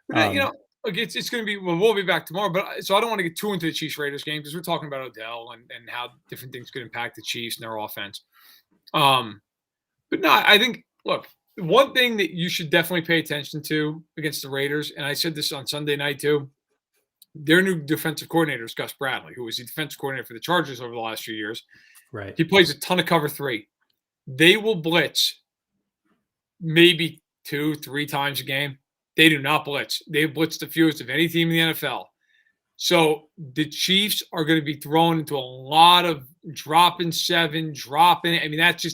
But, look, it's going to be. We'll be back tomorrow. But so I don't want to get too into the Chiefs Raiders game because we're talking about Odell and how different things could impact the Chiefs and their offense. But no, I think look. One thing that you should definitely pay attention to against the Raiders, and I said this on Sunday night too, their new defensive coordinator is Gus Bradley, who was the defensive coordinator for the Chargers over the last few years. Right. He plays a ton of cover 3. They will blitz maybe 2-3 times a game. They do not blitz. They blitz the fewest of any team in the NFL. So the Chiefs are going to be thrown into a lot of dropping 7, dropping. I mean, that's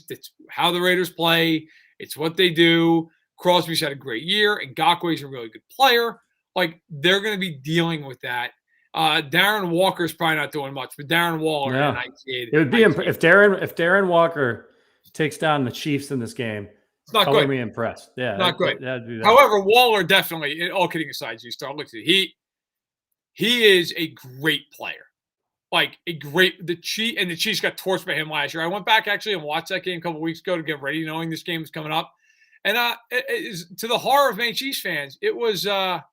how the Raiders play. It's what they do. Crosby's had a great year, and Ngakoue's a really good player. Like, they're going to be dealing with that. Darren Walker's probably not doing much, but Darren Waller and it would be if Darren Walker takes down the Chiefs in this game. It's not color good. me impressed. Yeah, not good. That'd do that. However, Waller definitely. All kidding aside, you start looking at it, he is a great player. Like the Chiefs got torched by him last year. I went back actually and watched that game a couple weeks ago to get ready, knowing this game was coming up. And to the horror of many Chiefs fans, it was a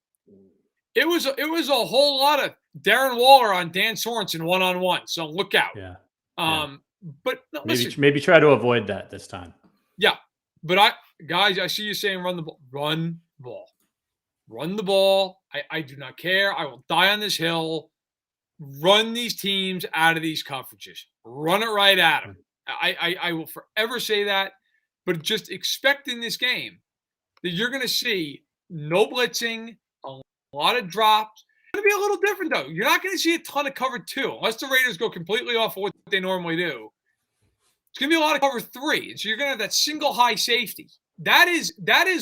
whole lot of Darren Waller on Dan Sorensen one-on-one. So look out. Yeah. But no, maybe try to avoid that this time. Yeah, but I see you saying run the ball, run the ball. I do not care. I will die on this hill. Run these teams out of these conferences. Run it right at them. I will forever say that, but just expect in this game that you're going to see no blitzing, a lot of drops. It's going to be a little different, though. You're not going to see a ton of cover 2 unless the Raiders go completely off of what they normally do. It's going to be a lot of cover 3. So you're going to have that single high safety. That is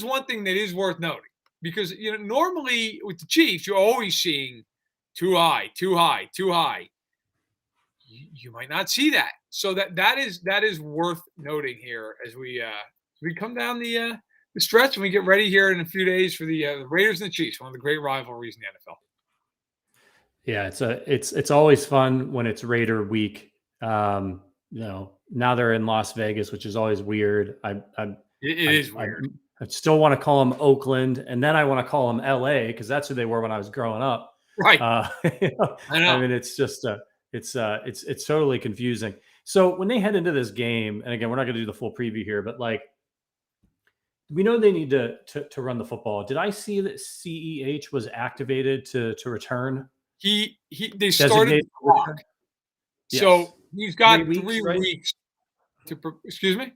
one thing that is worth noting because normally with the Chiefs, you're always seeing too high, too high, too high. You might not see that. So that is worth noting here as we come down the stretch and we get ready here in a few days for the Raiders and the Chiefs, one of the great rivalries in the NFL. Yeah, it's always fun when it's Raider week. Now they're in Las Vegas, which is always weird. It is weird. I still want to call them Oakland, and then I want to call them LA because that's who they were when I was growing up. Right. I know. I mean, it's just it's totally confusing. So when they head into this game, and again, we're not going to do the full preview here, but like we know they need to run the football. Did I see that CEH was activated to return? They started the clock. Yes. So he's got 3 right? weeks to. Excuse me.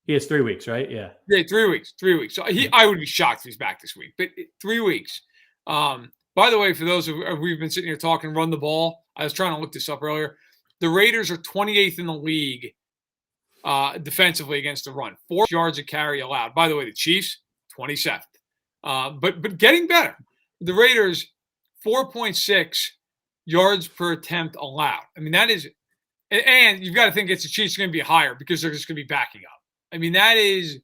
He has 3 weeks, right? Yeah. Yeah, 3 weeks. 3 weeks. So I would be shocked if he's back this week, but 3 weeks. By the way, for those we've been sitting here talking, run the ball. I was trying to look this up earlier. The Raiders are 28th in the league defensively against the run. 4 yards a carry allowed. By the way, the Chiefs 27th. But getting better. The Raiders 4.6 yards per attempt allowed. I mean, that is, and you've got to think it's the Chiefs going to be higher because they're just going to be backing up. I mean, that is,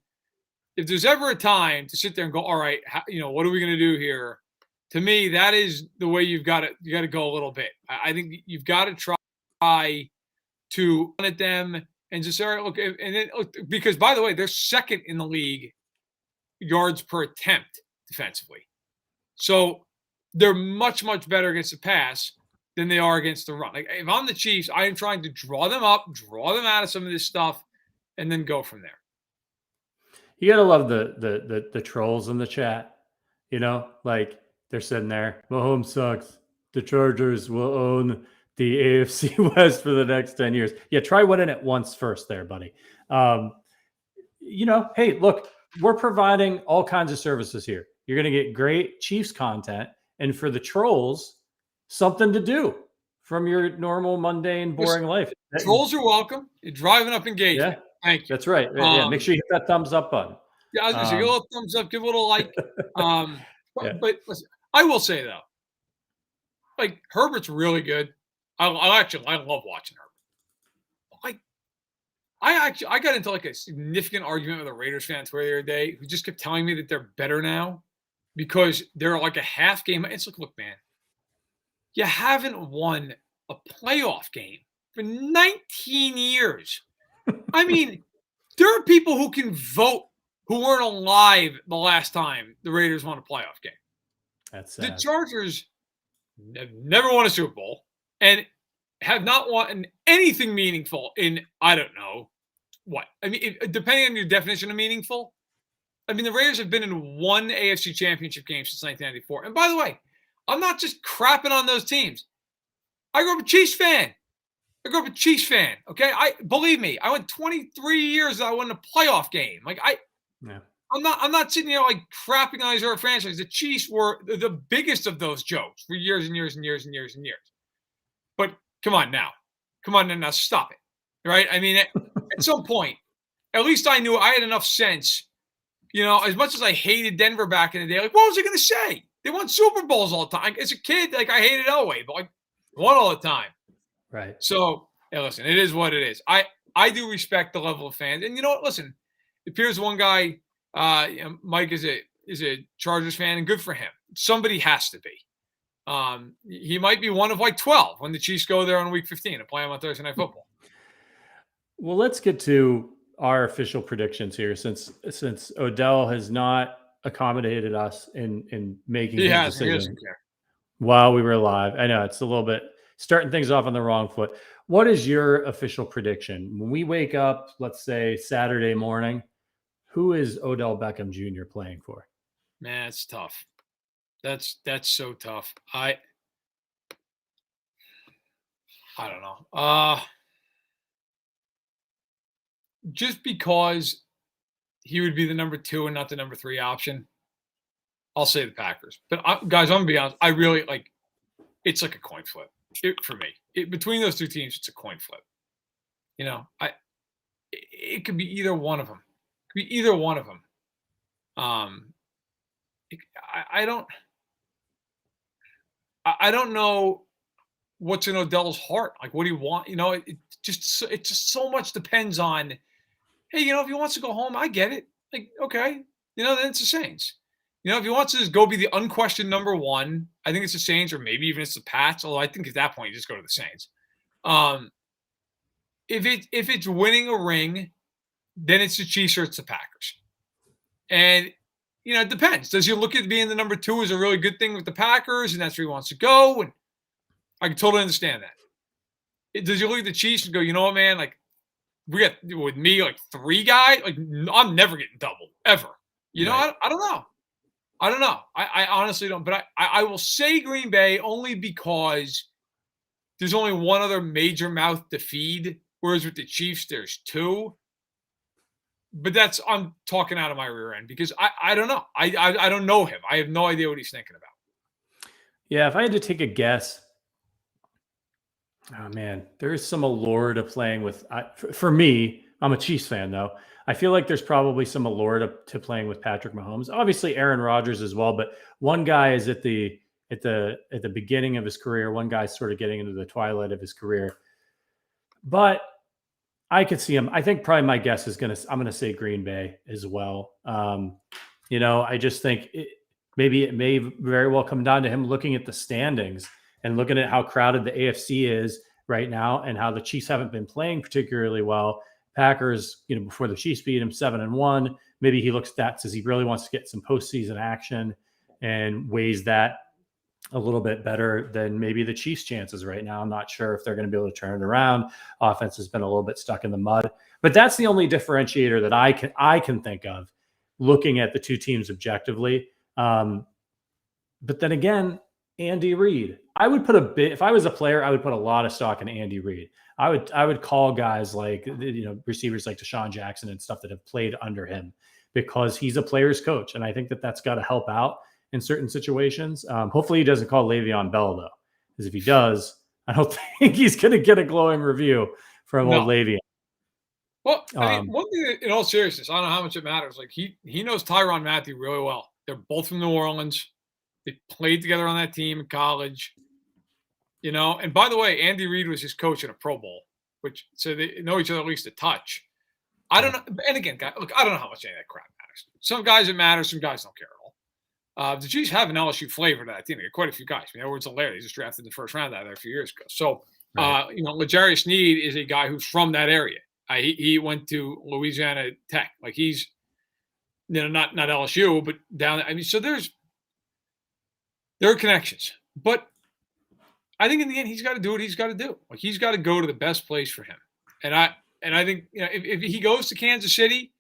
if there's ever a time to sit there and go, all right, what are we going to do here? To me, that is the way you got to go a little bit. I think you've got to try to run at them and just say, all right, look, and then because by the way, they're second in the league yards per attempt defensively. So they're much, much better against the pass. than they are against the run. Like if I'm the Chiefs, I am trying to draw them up, draw them out of some of this stuff, and then go from there. You gotta love the trolls in the chat. You know, like they're sitting there. Mahomes sucks. The Chargers will own the AFC West for the next 10 years. Yeah, try winning it once first, there, buddy. You know, hey, look, we're providing all kinds of services here. You're going to get great Chiefs content, and for the trolls, something to do from your normal, mundane, boring life. Trolls are welcome. You're driving up engagement. Yeah, thank you. that's right. Yeah, make sure you hit that thumbs up button. Yeah, I was going to say, give a little thumbs up, give a little like. But listen, I will say though, like Herbert's really good. I love watching Herbert. Like, I got into like a significant argument with a Raiders fan the other day who just kept telling me that they're better now because they're like a half game. It's like, look, man, you haven't won a playoff game for 19 years. I mean, there are people who can vote who weren't alive the last time the Raiders won a playoff game. That's sad. The Chargers have never won a Super Bowl and have not won anything meaningful in, I don't know, what. I mean, depending on your definition of meaningful, I mean, the Raiders have been in one AFC championship game since 1994. And by the way, I'm not just crapping on those teams. I grew up a Chiefs fan. Okay, believe me, I went 23 years that I won a playoff game. Like I'm not sitting here like crapping on these other franchises. The Chiefs were the biggest of those jokes for years and years and years and years and years. But come on now, stop it, right? I mean, at some point, at least I knew I had enough sense. You know, as much as I hated Denver back in the day, like what was I going to say? They won Super Bowls all the time. As a kid, like I hated Elway, but like won all the time. Right. So, yeah, listen, it is what it is. I do respect the level of fans. And you know what? Listen, it appears one guy, Mike is a Chargers fan, and good for him. Somebody has to be. He might be one of like 12 when the Chiefs go there on week 15 and play them on Thursday Night Football. Well, let's get to our official predictions here since Odell has not accommodated us in making his decision while we were live. I know it's a little bit starting things off on the wrong foot. What is your official prediction? When we wake up, let's say Saturday morning, who is Odell Beckham Jr. playing for? Man, it's tough. That's so tough. I don't know. Just because he would be the number 2 and not the number 3 option, I'll say the Packers. But guys, I'm gonna be honest. I really like. It's like a coin flip for me. Between those two teams, it's a coin flip. You know, it could be either one of them. It could be either one of them. I don't know what's in Odell's heart. Like, what do you want? You know, it just so much depends on. Hey, you know, if he wants to go home, I get it. Like, okay, you know, then it's the Saints. You know, if he wants to just go be the unquestioned number 1, I think it's the Saints, or maybe even it's the Pats. Although I think at that point you just go to the Saints. If it's winning a ring, then it's the Chiefs or it's the Packers. And you know, it depends. Does he look at being the number 2 as a really good thing with the Packers, and that's where he wants to go? And I can totally understand that. Does he look at the Chiefs and go, you know what, man? Like, we got with me like 3 guys. Like, I'm never getting double ever. You know, right. I don't know. I honestly don't. But I will say Green Bay only because there's only one other major mouth to feed, whereas with the Chiefs there's 2. But I'm talking out of my rear end because I don't know. I don't know him. I have no idea what he's thinking about. Yeah, if I had to take a guess, oh man, there is some allure to playing with. For me, I'm a Chiefs fan though. I feel like there's probably some allure to playing with Patrick Mahomes. Obviously, Aaron Rodgers as well, but one guy is at the beginning of his career. One guy's sort of getting into the twilight of his career. But I could see him. I think probably my guess is I'm going to say Green Bay as well. You know, I just think it may very well come down to him looking at the standings and looking at how crowded the AFC is right now and how the Chiefs haven't been playing particularly well. Packers, you know, before the Chiefs beat him 7-1, maybe he looks at that, says he really wants to get some postseason action and weighs that a little bit better than maybe the Chiefs' chances right now. I'm not sure if they're going to be able to turn it around. Offense has been a little bit stuck in the mud, but that's the only differentiator that I can think of looking at the two teams objectively. But then again, Andy Reid, I would put if I was a player, I would put a lot of stock in Andy Reid. I would call guys like, receivers like Deshaun Jackson and stuff that have played under him, because he's a player's coach. And I think that that's got to help out in certain situations. Hopefully he doesn't call Le'Veon Bell, though, because if he does, I don't think he's going to get a glowing review from old Le'Veon. Well, I mean, one thing, in all seriousness, I don't know how much it matters. Like, he knows Tyrann Mathieu really well. They're both from New Orleans. They played together on that team in college. And by the way, Andy Reid was his coach in a Pro Bowl, so they know each other at least a touch. I don't know. And again, look, I don't know how much any of that crap matters. Some guys it matters, some guys don't care at all. The Chiefs have an LSU flavor to that team. They got quite a few guys. I mean, Edwards Helaire, they just drafted in the first round out of there a few years ago. So, L'Jarius Sneed is a guy who's from that area. He went to Louisiana Tech. Like, he's, not LSU, but down there. I mean, so there are connections. But I think in the end, he's got to do what he's got to do. Like, he's got to go to the best place for him. And I think, if he goes to Kansas City,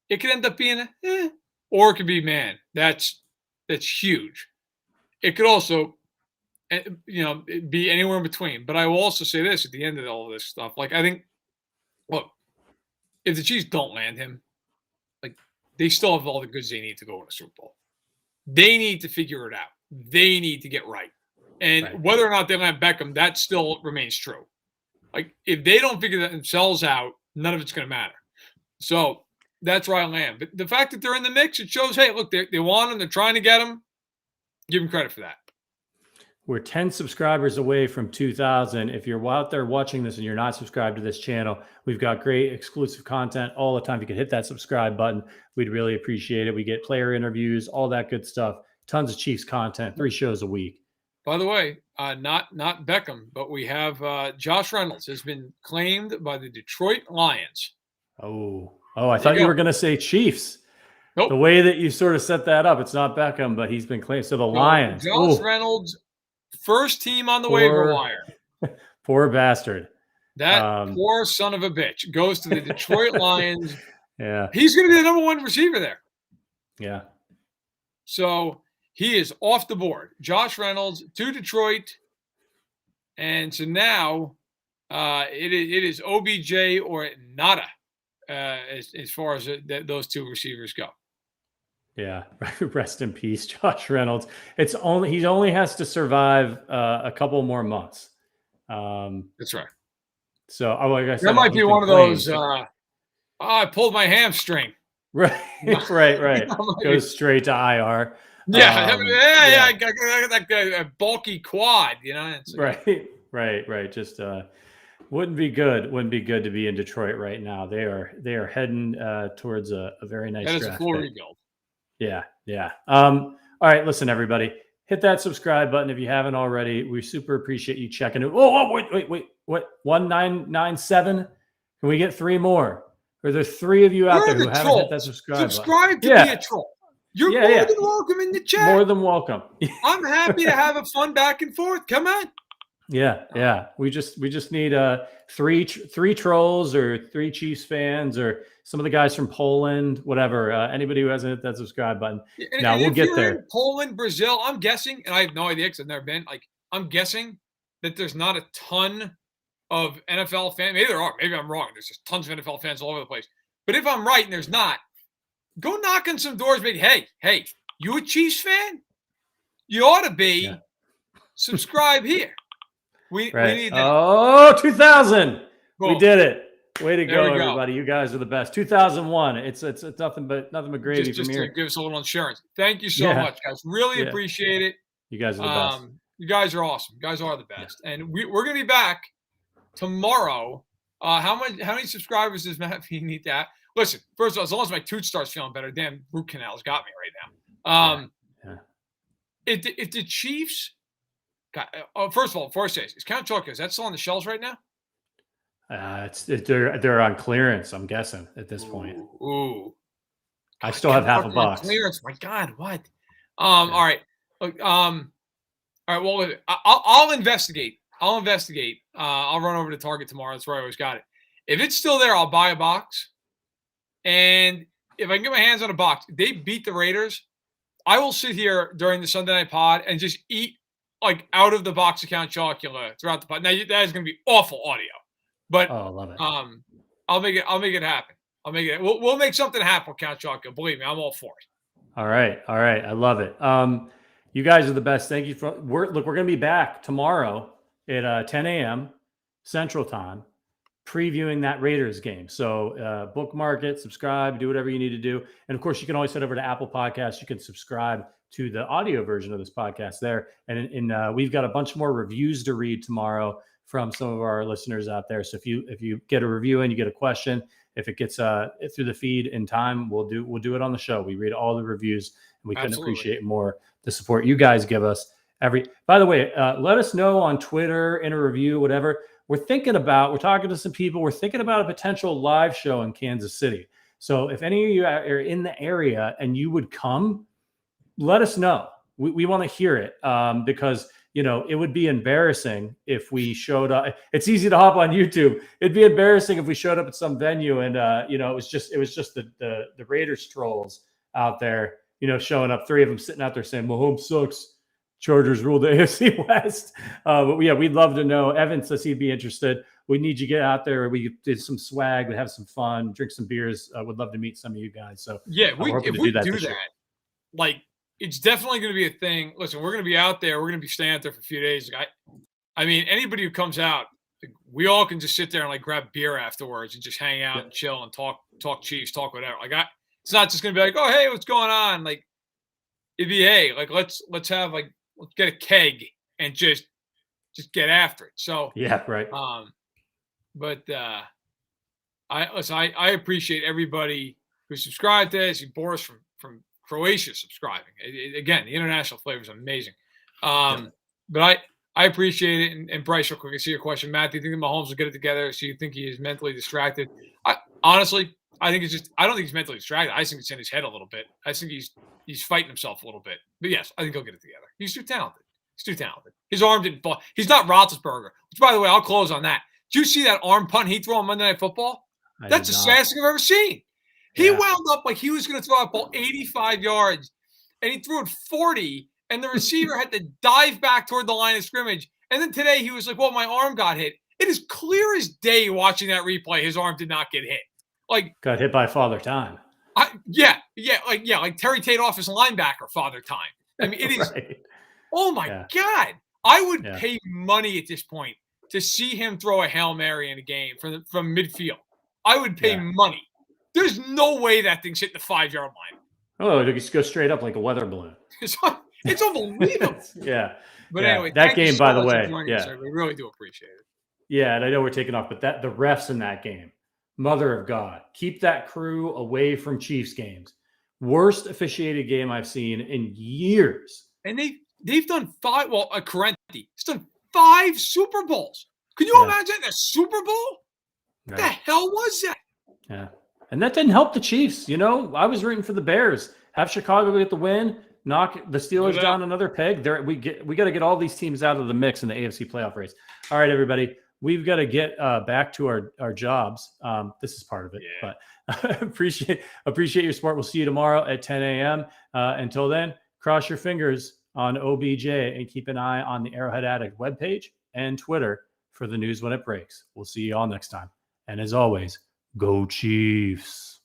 it could end up being or it could be, man, that's huge. It could also, be anywhere in between. But I will also say this at the end of all of this stuff. Like, I think, look, if the Chiefs don't land him, like, they still have all the goods they need to go win a Super Bowl. They need to figure it out. They need to get right. And whether or not they land Beckham, that still remains true. Like, if they don't figure that themselves out, none of it's going to matter. So that's where I land. But the fact that they're in the mix, it shows, hey, look, they want him. They're trying to get him. Give them credit for that. We're 10 subscribers away from 2,000. If you're out there watching this and you're not subscribed to this channel, we've got great exclusive content all the time. If you could hit that subscribe button, we'd really appreciate it. We get player interviews, all that good stuff. Tons of Chiefs content, 3 shows a week. By the way, not Beckham, but we have Josh Reynolds has been claimed by the Detroit Lions. Oh, I thought you were going to say Chiefs. Nope. The way that you sort of set that up, it's not Beckham, but he's been claimed. So the Lions. Josh Reynolds, first team on the waiver wire. Poor bastard. That poor son of a bitch goes to the Detroit Lions. Yeah. He's going to be the #1 receiver there. Yeah. So he is off the board. Josh Reynolds to Detroit. And so now it is OBJ or nada as far as those 2 receivers go. Yeah. Rest in peace, Josh Reynolds. He only has to survive a couple more months. That's right. So like I said, that might be one of those. I pulled my hamstring. Right. Goes straight to IR. Yeah, I got that bulky quad, It's right. Just wouldn't be good. Wouldn't be good to be in Detroit right now. They are heading towards a very nice. That is a full rebuild. Yeah. All right, listen, everybody, hit that subscribe button if you haven't already. We super appreciate you checking it. Oh, wait. What? 1997? Can we get 3 more? Are there 3 of you out there who haven't hit that subscribe button? Subscribe to be a troll. You're more than welcome in the chat. More than welcome. I'm happy to have a fun back and forth. Come on. Yeah. We just need 3 trolls or 3 Chiefs fans or some of the guys from Poland, whatever. Anybody who hasn't hit that subscribe button. Now we'll get there. In Poland, Brazil, I'm guessing, and I have no idea because I've never been. Like, I'm guessing that there's not a ton of NFL fans. Maybe there are. Maybe I'm wrong. There's just tons of NFL fans all over the place. But if I'm right and there's not, go knock on some doors. Maybe, hey, you a Chiefs fan? You ought to be. Yeah. Subscribe here. We need that. 2000. Boom. We did it. Way to go, everybody. You guys are the best. 2001. It's nothing but gravy just from here. To give us a little insurance. Thank you so much, guys. Really appreciate it. You guys are the best. You guys are awesome. You guys are the best. Yeah. And we're going to be back tomorrow. How many subscribers does Matt V need to have? Listen, first of all, as long as my tooth starts feeling better, damn root canal's got me right now. If the Chiefs first of all, before I say, is Count Chocula, is that still on the shelves right now? They're on clearance, I'm guessing, at this point. Ooh. I still have half a box. Clearance. My God, what? All right. Look, all All right. Well, I'll investigate. I'll run over to Target tomorrow. That's where I always got it. If it's still there, I'll buy a box. And if I can get my hands on a box, they beat the Raiders. I will sit here during the Sunday Night Pod and just eat like out of the box of Count Chocula throughout the pod. Now that is going to be awful audio, but I love it. I'll make it happen. We'll make something happen with Count Chocula. Believe me, I'm all for it. All right. I love it. You guys are the best. Thank you we're going to be back tomorrow at 10 a.m. Central Time, previewing that Raiders game. So bookmark it, subscribe, do whatever you need to do. And of course, you can always head over to Apple Podcasts. You can subscribe to the audio version of this podcast there. And we've got a bunch more reviews to read tomorrow from some of our listeners out there. So if you get a review and you get a question, if it gets through the feed in time, we'll do it on the show. We read all the reviews, and we couldn't appreciate more the support you guys give us. By the way, let us know on Twitter, in a review, whatever. We're talking to some people. We're thinking about a potential live show in Kansas City. So if any of you are in the area and you would come, let us know. We want to hear it because, it would be embarrassing if we showed up. It's easy to hop on YouTube. It'd be embarrassing if we showed up at some venue and, it was just the Raiders trolls out there, showing up, 3 of them sitting out there saying, Mahomes sucks. Chargers rule the AFC West. But yeah, we'd love to know. Evan says he'd be interested. We need you to get out there. We did some swag. We have some fun, drink some beers. Would love to meet some of you guys. So yeah, if we do that, like, it's definitely going to be a thing. Listen, we're going to be out there. We're going to be staying out there for a few days. I mean, anybody who comes out, like, we all can just sit there and like grab beer afterwards and just hang out and chill and talk Chiefs, talk whatever. Like, it's not just going to be like, oh, hey, what's going on? Like, it'd be, hey, like, let's get a keg and just get after it. So yeah, right. But I appreciate everybody who subscribed to this. Boris from Croatia subscribing. Again, the international flavor is amazing. But I appreciate it. And Bryce, real quick, I see your question, Matt. Do you think that Mahomes will get it together? So you think he is mentally distracted? Honestly, I think I don't think he's mentally distracted. I think it's in his head a little bit. I think he's fighting himself a little bit. But yes, I think he'll get it together. He's too talented. His arm didn't fall. He's not Roethlisberger, which, by the way, I'll close on that. Did you see that arm punt he threw on Monday Night Football? That's the saddest thing I've ever seen. He wound up like he was going to throw a ball 85 yards, and he threw it 40, and the receiver had to dive back toward the line of scrimmage. And then today he was like, well, my arm got hit. It is clear as day watching that replay, his arm did not get hit. Like, got hit by Father Time. Like Terry Tate off his linebacker, Father Time. I mean, it is. Right. Oh my God! I would pay money at this point to see him throw a Hail Mary in a game from midfield. I would pay money. There's no way that thing's hit the 5-yard line. Oh, it just goes straight up like a weather balloon. It's unbelievable. Yeah. But anyway, that game, by the way, we really do appreciate it. Yeah, and I know we're taking off, but the refs in that game, mother of God, keep that crew away from Chiefs games. Worst officiated game I've seen in years. And they've done 5. Well, Correnti, he's done 5 Super Bowls. Can you imagine a Super Bowl? What the hell was that? Yeah. And that didn't help the Chiefs. I was rooting for the Bears. Have Chicago get the win, knock the Steelers down another peg. We got to get all these teams out of the mix in the AFC playoff race. All right, everybody. We've got to get back to our jobs. This is part of it, but appreciate your support. We'll see you tomorrow at 10 a.m. Until then, cross your fingers on OBJ and keep an eye on the Arrowhead Addict webpage and Twitter for the news when it breaks. We'll see you all next time. And as always, go Chiefs.